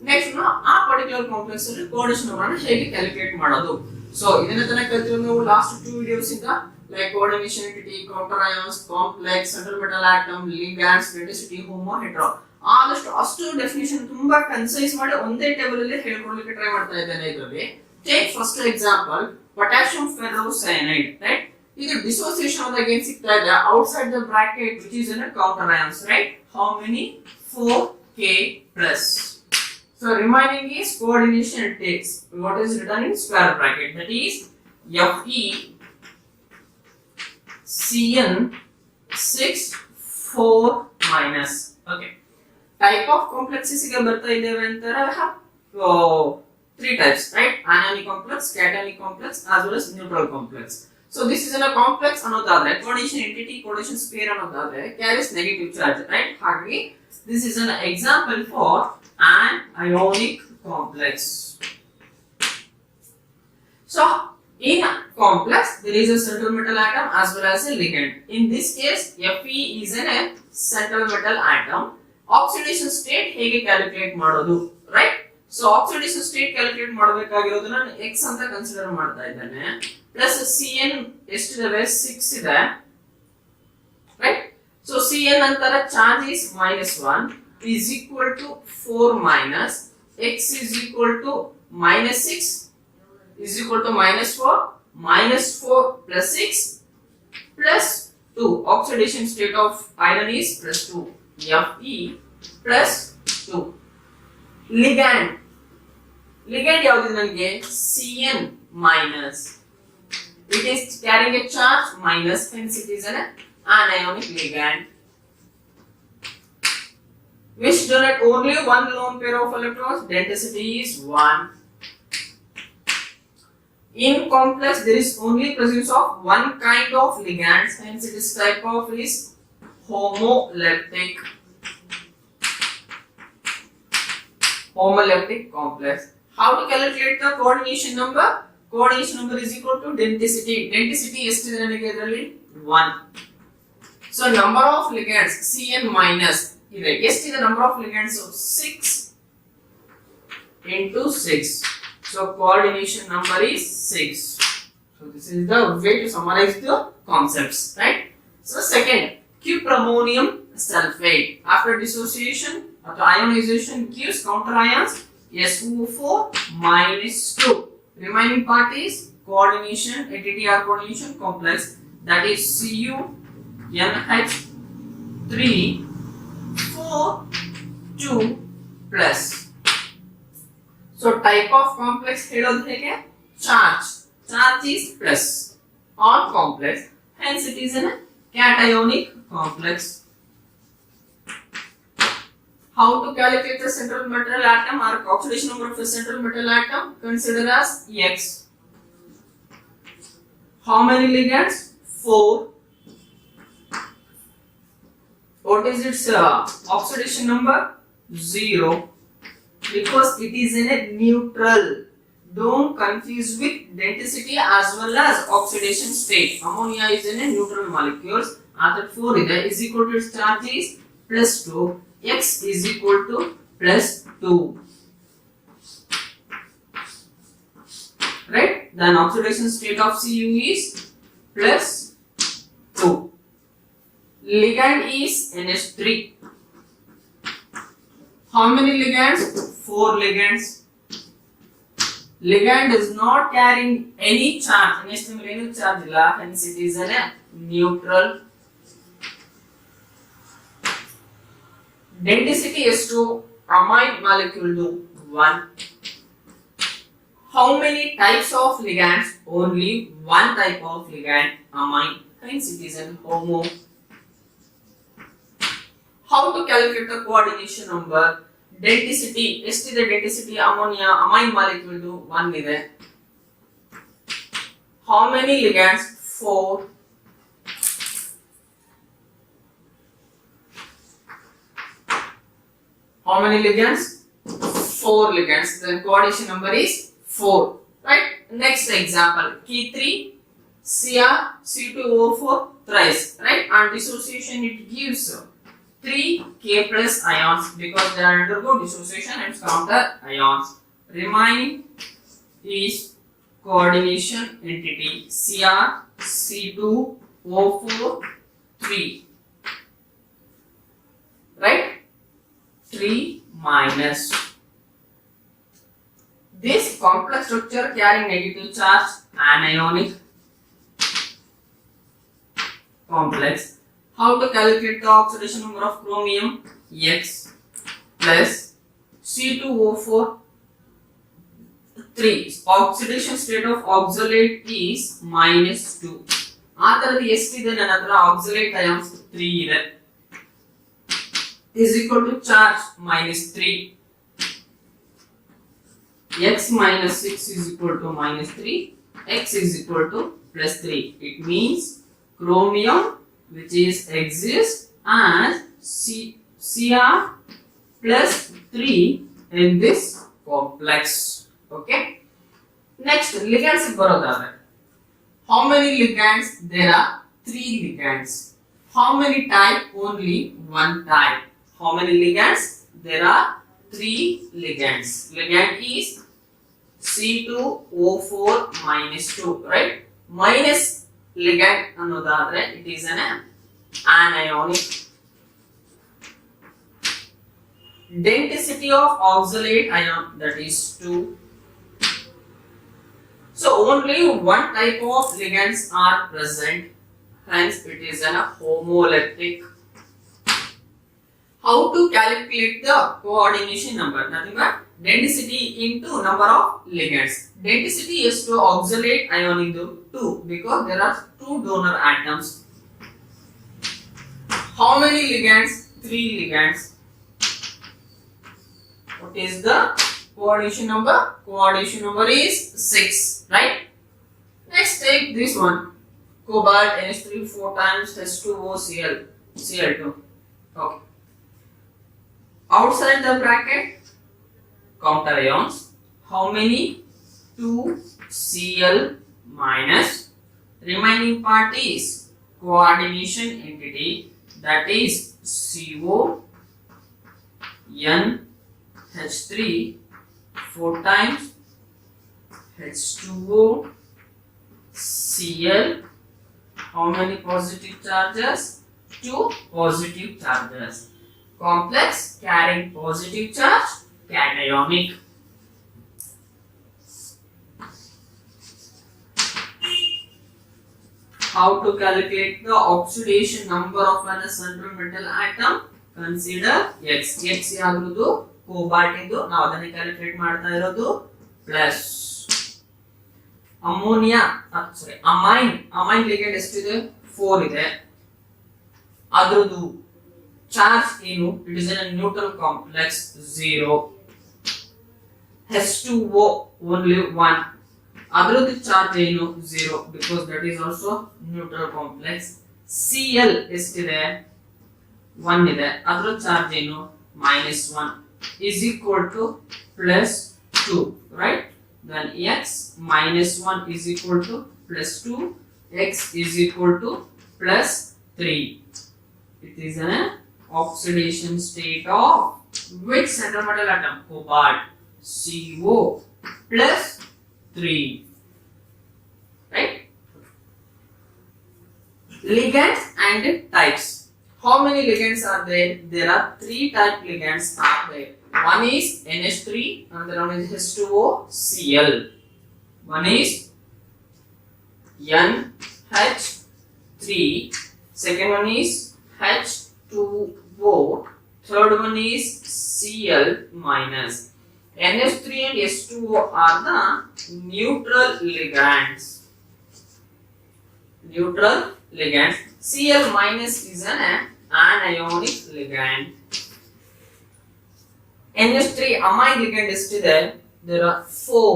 ನೆಕ್ಸ್ಟ್ ಆ ಪರ್ಟಿಕ್ಯುಲರ್ ಕಾಂಪ್ಲೆಕ್ಸ್ ಅಲ್ಲಿ ಕೋಆರ್ಡಿನೇಷನ್ ಅನ್ನು ಹೇಗೆ ಕ್ಯಾಲ್ಕುಲೇಟ್ ಮಾಡೋದು. ಸೊ ಇದನ್ನ ತನಕ ಕಲಿತಿರೋ ನಾವು ಲಾಸ್ಟ್ 2 ವಿಡಿಯೋಸ್ ಇಂದ like coordination entity, counter ions, complex, central metal atom, ligands, density, homo, hetero. ಆದಷ್ಟು ಅಷ್ಟು ಡೆಫಿನಿಷನ್ ತುಂಬಾ ಕನ್ಸೈಸ್ ಮಾಡಿ ಒಂದೇ ಟೇಬಲ್ ಅಲ್ಲಿ ಹೇಳ್ಕೊಡ್ಲಿಕ್ಕೆ ಟ್ರೈ ಮಾಡ್ತಾ ಇದ್ದೇನೆ ಇದರಲ್ಲಿ. Take first example potassium ferrocyanide, right? ಇದು ಡಿಸೋಸಿಯೇಷನ್ ಆದಾಗ ಏನ್ ಸಿಗ್ತಾ ಇದೆ outside the bracket which is in a counter ions, right? How many? 4k plus. So remaining is coordination it takes what is written in square bracket, that is Fe CN6 4 minus. Okay, type of complexes ಗೆ ಬರ್ತಾ ಇದ್ದೇವೆ ಅಂತಾರೆ. Three types, right? Anionic complex, cationic complex as well as neutral complex. So this is in a complex ಅನ್ನೋದಾದ್ರೆ coordination entity, coordination sphere ಅನ್ನೋದಾದ್ರೆ carries negative charge, right? ಹಾಗಾಗಿ this is an example for an ionic complex. So in a complex there is a central metal atom as well as a ligand. In this case Fe is in a central metal atom. Oxidation state ಹೇಗೆ calculate ಮಾಡೋದು, right? So oxidation state calculate ಮಾಡಬೇಕಾಗಿರೋದನ್ನ x ಅಂತ consider ಮಾಡ್ತಾ ಇದ್ದೇನೆ. Plus Cn ಎಷ್ಟಿದೆ 6 ಇದೆ, right? So Cn ಅಂತರ charge is -1 is equal to 4 minus x is equal to -6 is equal to -4 plus 6 plus 2. Oxidation state of iron is +2. Fe plus 2. Ligand ಯಾವುದು ನನಗೆ Cn minus. It is carrying a charge minus, hence it is an anionic ligand which donate only one lone pair of electrons. Density is 1. In complex there is only presence of one kind of ligands, hence this type of is homoleptic complex. How to calculate the coordination number? Coordination number is equal to density. Density ಎಷ್ಟಿದೆ ನನಗೆ ಇದರಲ್ಲಿ 1. So number of ligands Cn minus ಇದೆ ಎಷ್ಟಿದೆ number of ligands 6 into 6. So coordination number is 6. So this is the way to summarize the concepts, right? So second, cuprammonium sulfate. After dissociation or ionization gives counter ions SO4 minus 2. Remaining part is coordination entity or coordination complex, that is CuNH3 4 2 plus. So type of complex charge is plus on complex, hence it is a cationic complex. How to calculate the central metal atom or oxidation number of a central metal atom? Consider as X. How many ligands? 4. What is its oxidation number? 0. Because it is in a neutral. Don't confuse with denticity as well as oxidation state. Ammonia is in a neutral molecules. After 4 is equal to its charge is plus 2. X is equal to plus 2. Right? Then oxidation state of Cu is plus 2. Ligand is NH3. How many ligands? 4 ligands. Ligand is not carrying any charge. Hence it is a neutral. Denticity S2 amine molecule do 1. How many types of ligands? Only one type of ligand, amine. Hence it is an homo. How to calculate the coordination number? Denticity, ಎಷ್ಟು ಇದೆ denticity ammonia amine molecule do 1 ಇದೆ. How many ligands? 4. How many ligands? 4 ligands. Then coordination number is 4. Right? Next example, K3 Cr C2O4 thrice. Right? And dissociation it gives 3 K plus ions because they undergo dissociation and counter ions. Remaining is coordination entity Cr C2O4 3. Right? 3 minus. This complex structure carrying negative charge, anionic complex. How to calculate the oxidation number of chromium? X plus C2O4 3. Oxidation state of oxalate is minus 2. After the ST then another oxalate ions 3 is equal to charge minus 3. X minus 6 is equal to minus 3. X is equal to plus 3. It means chromium which is exists as Cr plus 3 in this complex. Okay. Next, ligands barodare. How many ligands? There are 3 ligands. How many type? Only one type. How many ligands? There are 3 ligands. Ligand is C2O4 minus 2, right? Minus ligand annodadre it is an anionic. Denticity of oxalate ion that is 2. So only one type of ligands are present, hence it is an homoleptic. How to calculate the coordination number? Nothing but denticity into number of ligands. Denticity is to oxalate ion into 2 because there are 2 donor atoms. How many ligands? 3 ligands. What is the coordination number? Coordination number is 6, right? Next take this one. Cobalt NH3 4 times H2O Cl2. Okay. Outside the bracket, counter ions. How many? 2 Cl minus. Remaining part is coordination entity, that is CO NH3 4 times H2O Cl. How many positive charges? 2 positive charges. Complex carrying positive charge, cationic. How to calculate the oxidation number of an central metal atom? Consider X. X ಯಾವ್ದು cobalt ಇಂದು ನಾವು ಅದನ್ನ calculate ಮಾಡ್ತಾ ಇರೋದು plus ammonia amine ಲಿಗೇಂಡ್ ಎಷ್ಟಿದೆ 4 ಇದೆ ಅದರದು charge ಏನು it is A neutral complex 0 H2O only 1 ಅದರದು ಚಾರ್ಜ್ ಏನು 0 because that is also neutral complex Cl ಎಷ್ಟಿದೆ 1 ಇದೆ ಅದರ ಚಾರ್ಜ್ ಏನು -1 is equal to +2 right then x -1 is equal to +2 x is equal to +3 it is an oxidation state of which central metal atom cobalt CO +3 right ligands and types. How many ligands are there? There are 3 type ligands are there. One is NH3, another one is H2O, Cl. One is NH3, second one is H2O, third one is Cl minus. NH3 and H2O are the neutral ligands. Neutral ligands. Cl minus is an anionic ligand. NH3 amine ligand ಎಷ್ಟಿದೆ? There are 4.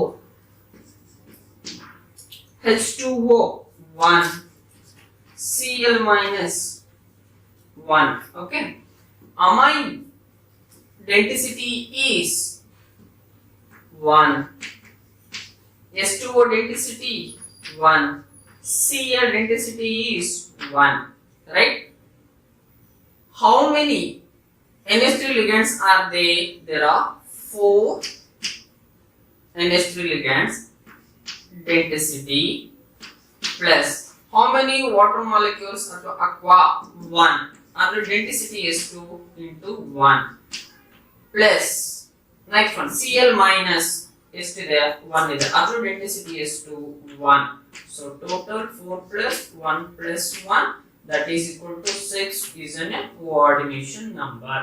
H2O 1. Cl minus 1. Okay. Amine density is 1. H2O density 1. Cl density is 1, right? How many NH3 ligands are there? There are 4 NH3 ligands. Density plus how many water molecules are to aqua? 1. Other density is 2 into 1 plus next one Cl minus is there 1 is there. Other density is 2 1. So total 4 plus 1 plus 1 that is equal to 6 is a coordination number.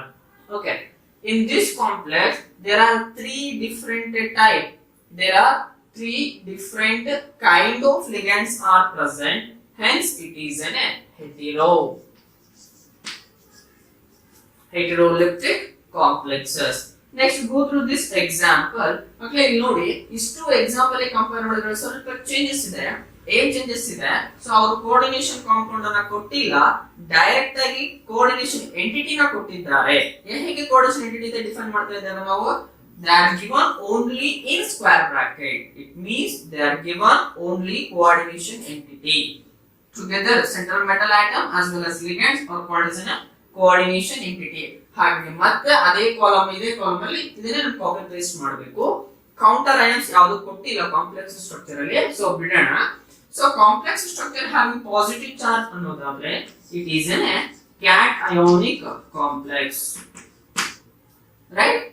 Okay. In this complex there are 3 different type. There are 3 different kind of ligands are present. Hence it is an heteroleptic complexes. Next go through this example. Okay, ಇಲ್ಲಿ ನೋಡಿ ಇಷ್ಟು example compare ಮಾಡಿದ್ರೆ ಸ್ವಲ್ಪ changes ಇದೆ. ಏನ್ changes ಇದೆ? So ಅವರು coordination compound ಅನ್ನ ಕೊಟ್ಟಿಲ್ಲ, ಡೈರೆಕ್ಟ್ ಆಗಿ ಕೋಆರ್ಡಿನೇಷನ್ ಎಂಟಿಟಿನ ಕೊಟ್ಟಿದ್ದಾರೆ. ಹೇಗೆ ಕೋಆರ್ಡಿನೇಷನ್ ಎಂಟಿಟಿ ಡಿಫೈನ್ ಮಾಡ್ತಾ ಇದ್ದೇವೆ ನಾವು? They are given only in square bracket. It means they are given only coordination entity. Together central metal atom as well as ligands or coordination entity. ಹಾಗೆ ಮತ್ತೆ ಅದೇ column ಇದೆ, column ಅಲ್ಲಿ ಇದನ್ನ ನಾವು ಕಾಪಿ ಪೇಸ್ಟ್ ಮಾಡಬೇಕು. ಕೌಂಟರ್ ಅಯಾನ್ಸ್ ಯಾವುದು ಕೊಟ್ಟಿಲ್ಲ ಕಾಂಪ್ಲೆಕ್ಸ್ ಸ್ಟ್ರಕ್ಚರ್ ಅಲ್ಲಿ, ಸೊ ಬಿಡೋಣ. So complex structure having positive charge ಅನ್ನೋದಾದ್ರೆ it is an cationic complex, right?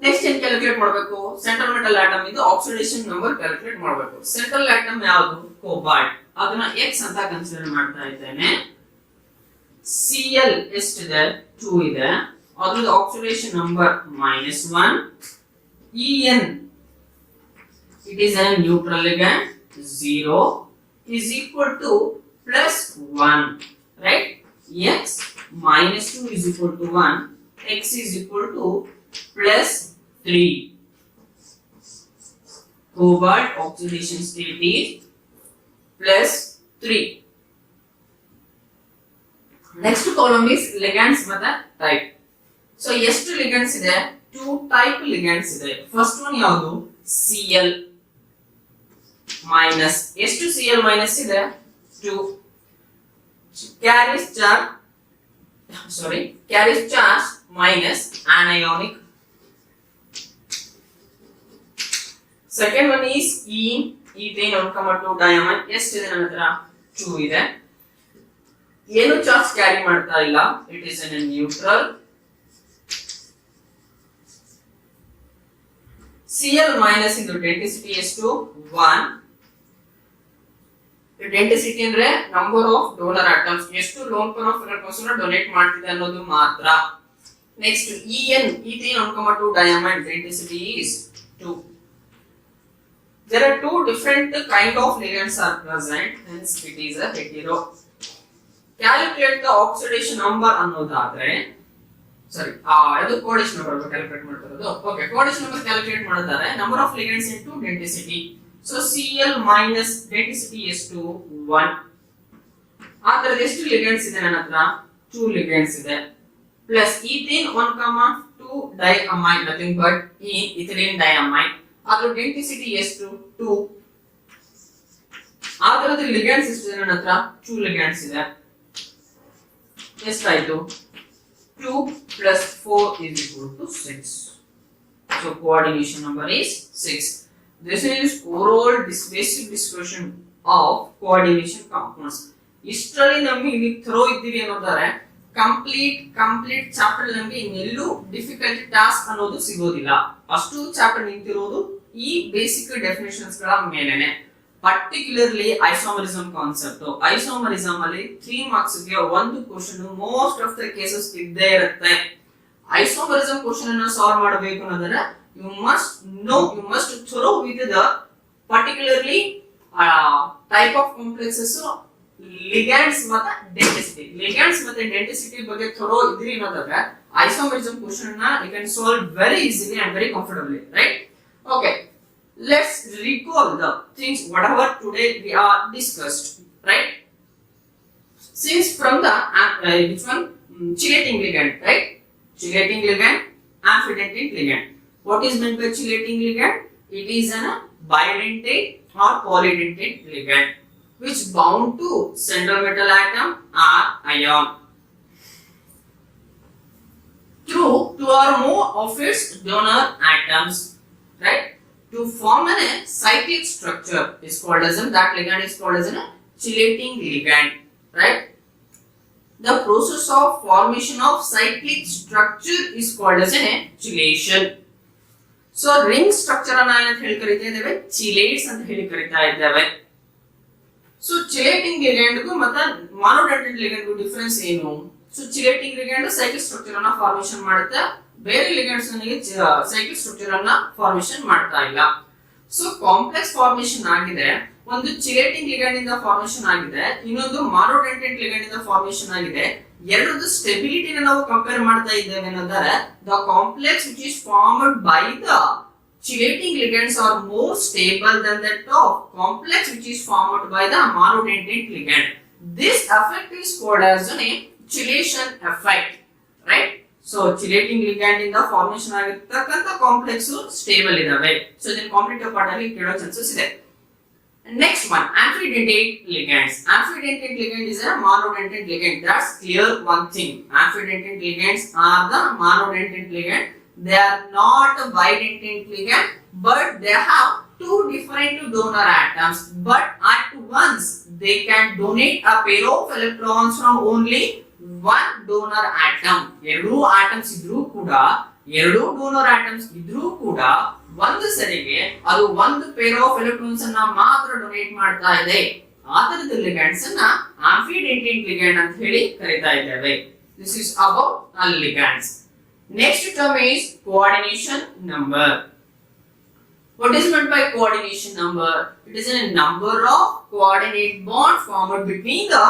Next ಏನ್ ಕ್ಯಾಲ್ಕುಲೇಟ್ ಮಾಡಬೇಕು? ಸೆಂಟ್ರಲ್ ಮೆಟಲ್ ಆಟಮ್ ಇದು ಆಕ್ಸಿಡೇಷನ್ ನಂಬರ್ ಕ್ಯಾಲ್ಕುಲೇಟ್ ಮಾಡಬೇಕು. ಸೆಂಟ್ರಲ್ ಆಟಮ್ ಯಾವುದು? ಕೋಬಾಲ್ಟ್. ಅದನ್ನ x ಅಂತ ಕನ್ಸಿಡರ್ ಮಾಡ್ತಾ ಇದ್ದೇನೆ. Cl ಎಷ್ಟಿದೆ? 2 ಇದೆ. ಅದ್ರದ್ದು oxidation number -1. En it is a neutral ligand 0 is equal to +1, right? X -2 is equal to 1. X is equal to +3. Cobalt oxidation state is +3. Next column is ligands ಮತ್ತೆ type. So ಎಷ್ಟು ligands ಇದೆ? 2 type ligands ಇದೆ. First one ಯಾವುದು? Cl minus. ಎಷ್ಟು Cl minus ಇದೆ? 2. Carries charge minus anionic. Second one is ethane 1,2 ಡೈಅಮೈನ್ ಎಷ್ಟಿದೆ ನನ್ನ ಹತ್ರ 2 ಇದೆ. ಏನು ಚಾರ್ಜ್ ಕ್ಯಾರಿ ಮಾಡ್ತಾ ಇಲ್ಲ, it is in neutral. Cl minus into denticity ಎಷ್ಟು 1. ಡೆನ್ಸಿಟಿ ಅಂದ್ರೆ ನಂಬರ್ ಆಫ್ ಡೋನರ್ ಆಟಮ್ಸ್, ಎಷ್ಟು ಲೋನ್ ಪೇರ್ ಆಫ್ ಎಲೆಕ್ಟ್ರಾನ್ಸ್ ನ ಡೊನೇಟ್ ಮಾಡ್ತಿದೆ ಅನ್ನೋದು ಮಾತ್ರ. Next En ethane 1,2 diamine density is 2. There are two different kind of ligands are present, hence it is a hetero. Calculate the oxidation number ಅನ್ನೋದಾದ್ರೆ sorry ಇದು coordination number calculate ಮಾಡ್ತಿರೋದು. Okay, coordination number calculate ಮಾಡಿದ್ದಾರೆ number of ligands into density. So Cl minus density ಎಷ್ಟು 1. ಆದ್ರೆ ಎಷ್ಟು ಲಿಗಂಡ್ಸ್ ಇದೆ ನನ್ನ ಹತ್ರ 2 ಲಿಗಂಡ್ಸ್ ಇದೆ. Plus ethane 1,2 diamine nothing but ethylene diamine. ಅದ್ರ ಡೆನ್ಸಿಟಿ ಎಷ್ಟು 2. ಆದ್ರದ ಲಿಗಂಡ್ಸ್ ಎಷ್ಟು ಇದೆ ನನ್ನ ಹತ್ರ 2 ಲಿಗಂಡ್ಸ್ ಇದೆ. ಎಷ್ಟಾಯ್ತು 2 plus 4 is equal to 6. So coordination number is 6. This is overall basic discussion of coordination components. ಇಷ್ಟರಲ್ಲಿ ನಮಗೆ ಇಲ್ಲಿ ಥ್ರೋ ಇದ್ದೀವಿ ಅನ್ನೋದಾರೆ ಕಂಪ್ಲೀಟ್ ಚಾಪ್ಟರ್ ನಮಗೆ ಇನ್ನೆಲ್ಲೂ ಡಿಫಿಕಲ್ಟ್ ಟಾಸ್ಕ್ ಅನ್ನೋದು ಸಿಗೋದಿಲ್ಲ. ಅಷ್ಟು ಚಾಪ್ಟರ್ ನಿಂತಿರೋದು ಈ ಬೇಸಿಕ್ ಡೆಫಿನೇಷನ್ಸ್ ಗಳ ಮೇಲೆನೆ. Particularly isomerism concept. ಐಸೋಮರಿಸಮ್ ಅಲ್ಲಿ 3 ಮಾರ್ಕ್ಸ್ ಗೆ ಒಂದು question most of the cases ಇದ್ದೇ ಇರುತ್ತೆ. ಐಸೋಮರಿಸಮ್ ಕ್ವಶನ್ ಅನ್ನು ಸಾಲ್ವ್ ಮಾಡಬೇಕು ಅಂದ್ರೆ you must thorough with the particularly type of complexes, ligands ಮತ್ತೆ ಡೆನ್ಸಿಟಿ ಬಗ್ಗೆ ಥರೋ ಇದ್ರಿ ಅನ್ನೋದಾದ್ರೆ ಐಸೋಮರಿಸಮ್ ಕ್ವಶನ್ ನ you can solve very easily and very comfortably, right? Okay, let's recall the things whatever today we are discussed, right? Since from the which one chelating ligand, right? Chelating ligand, amphidentate ligand. What is meant by chelating ligand? It is an bidentate or polydentate ligand which bound to central metal atom or ion through 2 or more of its donor atoms, right? To form a cyclic structure is called as that ligand is called as a chelating ligand, right? The process of formation of cyclic structure is called as a chelation. So ring structure ಅನ್ನು ಏನಂತ ಹೇಳಿ ಕರೀತಾ ಇದ್ದೇವೆ ಚಿಲೇಟ್ಸ್ ಅಂತ ಹೇಳಿ ಕರೀತಾ ಇದ್ದೇವೆ. So chelating ligand ಗೂ ಮತ್ತೆ ಮಾನೋಡೆಂಟೇಟ್ ಲಿಗ್ಯಾಂಡ್ ಗೂ ಡಿಫರೆನ್ಸ್ ಏನು? So chelating ligand cyclic structure ಅನ್ನು ಫಾರ್ಮೇಶನ್ ಮಾಡುತ್ತೆ, ಬೇರೆ ಲಿಗ್ಯಾಂಡ್ಸ್ ನನಗೆ ಸೈಕ್ಲಿಕ್ ಸ್ಟ್ರಕ್ಚರ್ ಅನ್ನ ಫಾರ್ಮೇಶನ್ ಮಾಡ್ತಾ ಇಲ್ಲ. ಸೊ ಕಾಂಪ್ಲೆಕ್ಸ್ ಫಾರ್ಮೇಶನ್ ಆಗಿದೆ, ಒಂದು ಚಿಲೇಟಿಂಗ್ ಲಿಗ್ಯಾಂಡ್ ಇಂದ ಫಾರ್ಮೇಶನ್ ಆಗಿದೆ, ಇನ್ನೊಂದು ಮಾನೋಡೆಂಟೇಟ್ ಲಿಗ್ಯಾಂಡ್ ಇಂದ ಫಾರ್ಮೇಶನ್ ಆಗಿದೆ. ಎರಡರದ್ದು ಸ್ಟೆಬಿಲಿಟಿನ ನಾವು ಕಂಪೇರ್ ಮಾಡ್ತಾ ಇದ್ದೇವೆ ಅನ್ನೋದಾದ್ರೆ the complex which is formed by the chelating ligands are more stable than that of complex which is formed by the monodentate ligand. This effect is called as a chelation effect, right? So chelating ligand in the formation ಆಗಿರತಕ್ಕಂತ complex stable ಇದಾವೆ. So ಇದನ್ನ competitive part ಅಲ್ಲಿ ಕೇಳೋ chances ಇದೆ. Next one, amphidentate ligands. Amphidentate ligand is a monodentate ligand. That's clear one thing. Amphidentate ligands are the monodentate ligand. They are not a bidentate ligand, but they have two different donor atoms. But at once they can donate a pair of electrons from only one donor atom. ಎರಡು atoms ಇದ್ರೂ ಕೂಡ, ಎರಡು donor atoms ಇದ್ರೂ ಕೂಡ ಒಂದು ಸರಿಗೆ ಅದು ಒಂದು pair of electrons ಅನ್ನ ಮಾತ್ರ ಡೊನೇಟ್ ಮಾಡ್ತಾ ಇದೆ. ಆ ತರದ ligands ಅನ್ನ amphidentate ligand ಅಂತ ಹೇಳಿ ಕರೀತಾ ಇದ್ದೇವೆ. This is about ligands. Next term is coordination number. What is meant by coordination number? It is a number of coordinate bonds formed between the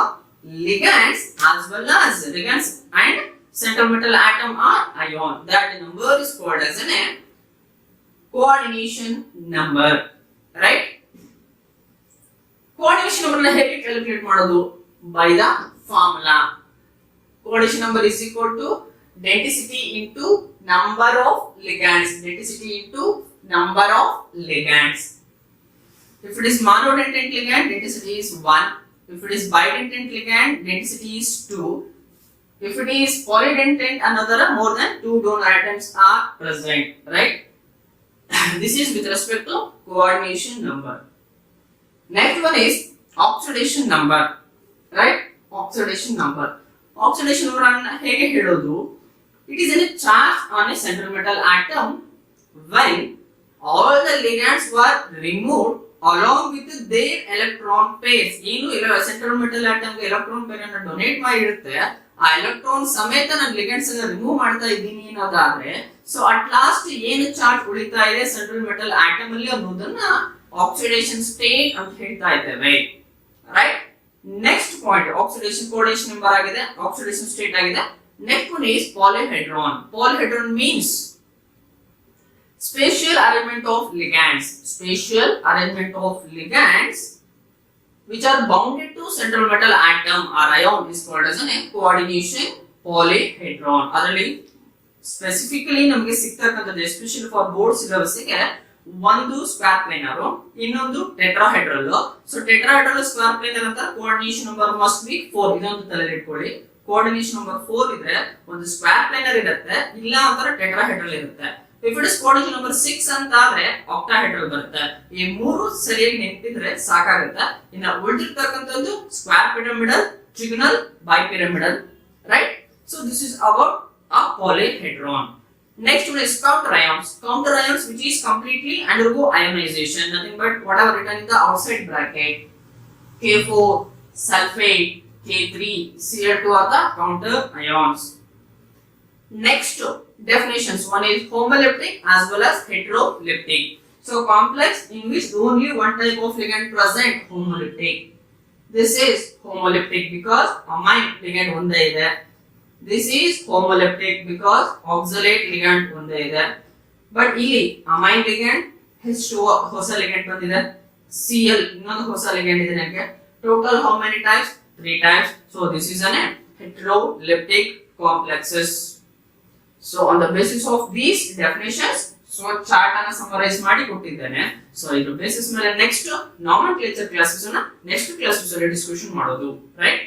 ligands as well as ligands and central metal atom or ion. That number is called as a coordination number, right? Coordination number na ಹೇಗೆ calculate ಮಾಡೋದು? By the formula. Coordination number is equal to density into number of ligands. Density into number of ligands. If it is monodentate ligand, density is 1. If it is bidentate ligand, density is 2. If it is polydentate, another more than 2 donor atoms are present, right? This is with respect to coordination number. Next one is oxidation number, right? Oxidation number. Oxidation number ಅನ್ನು ಹೇಗೆ ಹೇಳೋದು? It is a charge on a central metal atom when all the ligands were removed along with their electron pairs. ಏನು ಇಲ್ಲ central metal atom ಗೆ electron pair ಅನ್ನು donate ಮಾಡಿರುತ್ತೆ, ಆ electron ಸಮೇತ ನಾನು ಲಿಗಂಡ್ಸ್ ಅನ್ನು ರಿಮೂವ್ ಮಾಡ್ತಾ ಇದ್ದೀನಿ ಅನ್ನೋದಾದ್ರೆ, ಸೊ ಅಟ್ ಲಾಸ್ಟ್ ಏನು ಚಾರ್ಜ್ ಉಳಿತಾ ಇದೆ ಸೆಂಟ್ರಲ್ ಮೆಟಲ್ ಆಟಮ್ ಅಲ್ಲಿ ಅನ್ನೋದನ್ನ ಆಕ್ಸಿಡೇಷನ್ ಸ್ಟೇಟ್ ಅಂತ ಹೇಳ್ತಾ ಇದ್ದೇವೆ, right? Next point oxidation coordination number ಆಗಿದೆ, ಆಕ್ಸಿಡೇಷನ್ ಸ್ಟೇಟ್ ಆಗಿದೆ. Next one is polyhedron. Polyhedron means spatial arrangement of ligands, spatial arrangement of ligands which are bounded to central metal atom or ion is called as a coordination polyhedron. ಅದರಲ್ಲಿ specifically ನಮಗೆ ಸಿಗ್ತಕ್ಕಂಥದ್ದು especially for board syllabus ಗೆ ಒಂದು square planar, ಇನ್ನೊಂದು tetrahedral. So tetrahedral square planar ಅಂತ coordination number must be 4. ಇದೊಂದು ತಲೆ ಇಟ್ಕೊಳ್ಳಿ. Coordination number 4 ಇದ್ರೆ ಒಂದು ಸ್ಕ್ವೇರ್ ಪ್ಲೇನರ್ ಇರುತ್ತೆ, ಇಲ್ಲ ಅಂದ್ರೆ ಟೆಟ್ರಾಹೆಡ್ರಲ್ ಇರುತ್ತೆ. If it is coordination number 6 ಅಂತ ಆದ್ರೆ ಆಕ್ಟಾಹೆಡ್ರಲ್ ಬರುತ್ತೆ. ಈ ಮೂರು ಸರಿಯಾಗಿ ನೆನಪಿದ್ರೆ ಸಾಕಾಗುತ್ತೆ. ಇನ್ನು ಉಳಿದಿರ್ತಕ್ಕಂಥದ್ದು square pyramidal, trigonal, bipyramidal, right? So this is about a polyhedron. Next one is counter ions. Counter ions which is completely undergo ionization, nothing but whatever written in the outside bracket. K4, sulfate, K3, Cl2 are the counter ions. Next definitions, one is homoleptic as well as heteroleptic. So complex in which only one type of ligand present, homoleptic. This is homoleptic because amine ligand ಒಂದೇ ಇದೆ. This is homoleptic because oxalate ligand ಒಂದೇ ಇದೆ. But ಇಲ್ಲಿ amine ligand H2O ಹೊಸ ligand ಬಂದಿದೆ, Cl ಇನ್ನೊಂದು ಹೊಸ ligand ಇದೆ ನನಗೆ. Total how many types? 3 types. So this is an heteroleptic complexes. So on the basis of these definitions, so chart ಅನ್ನು summarize ಮಾಡಿ ಕೊಟ್ಟಿದ್ದೇನೆ. So ಇದ್ರ ಬೇಸಿಸ್ ಮೇಲೆ ನೆಕ್ಸ್ಟ್ ನಾಮೆನ್ಕ್ಲೇಚರ್ ಕ್ಲಾಸಸ್ ಅನ್ನು ನೆಕ್ಸ್ಟ್ ಕ್ಲಾಸಸ್ ಅಲ್ಲಿ ಡಿಸ್ಕಷನ್ ಮಾಡೋದು, ರೈಟ್?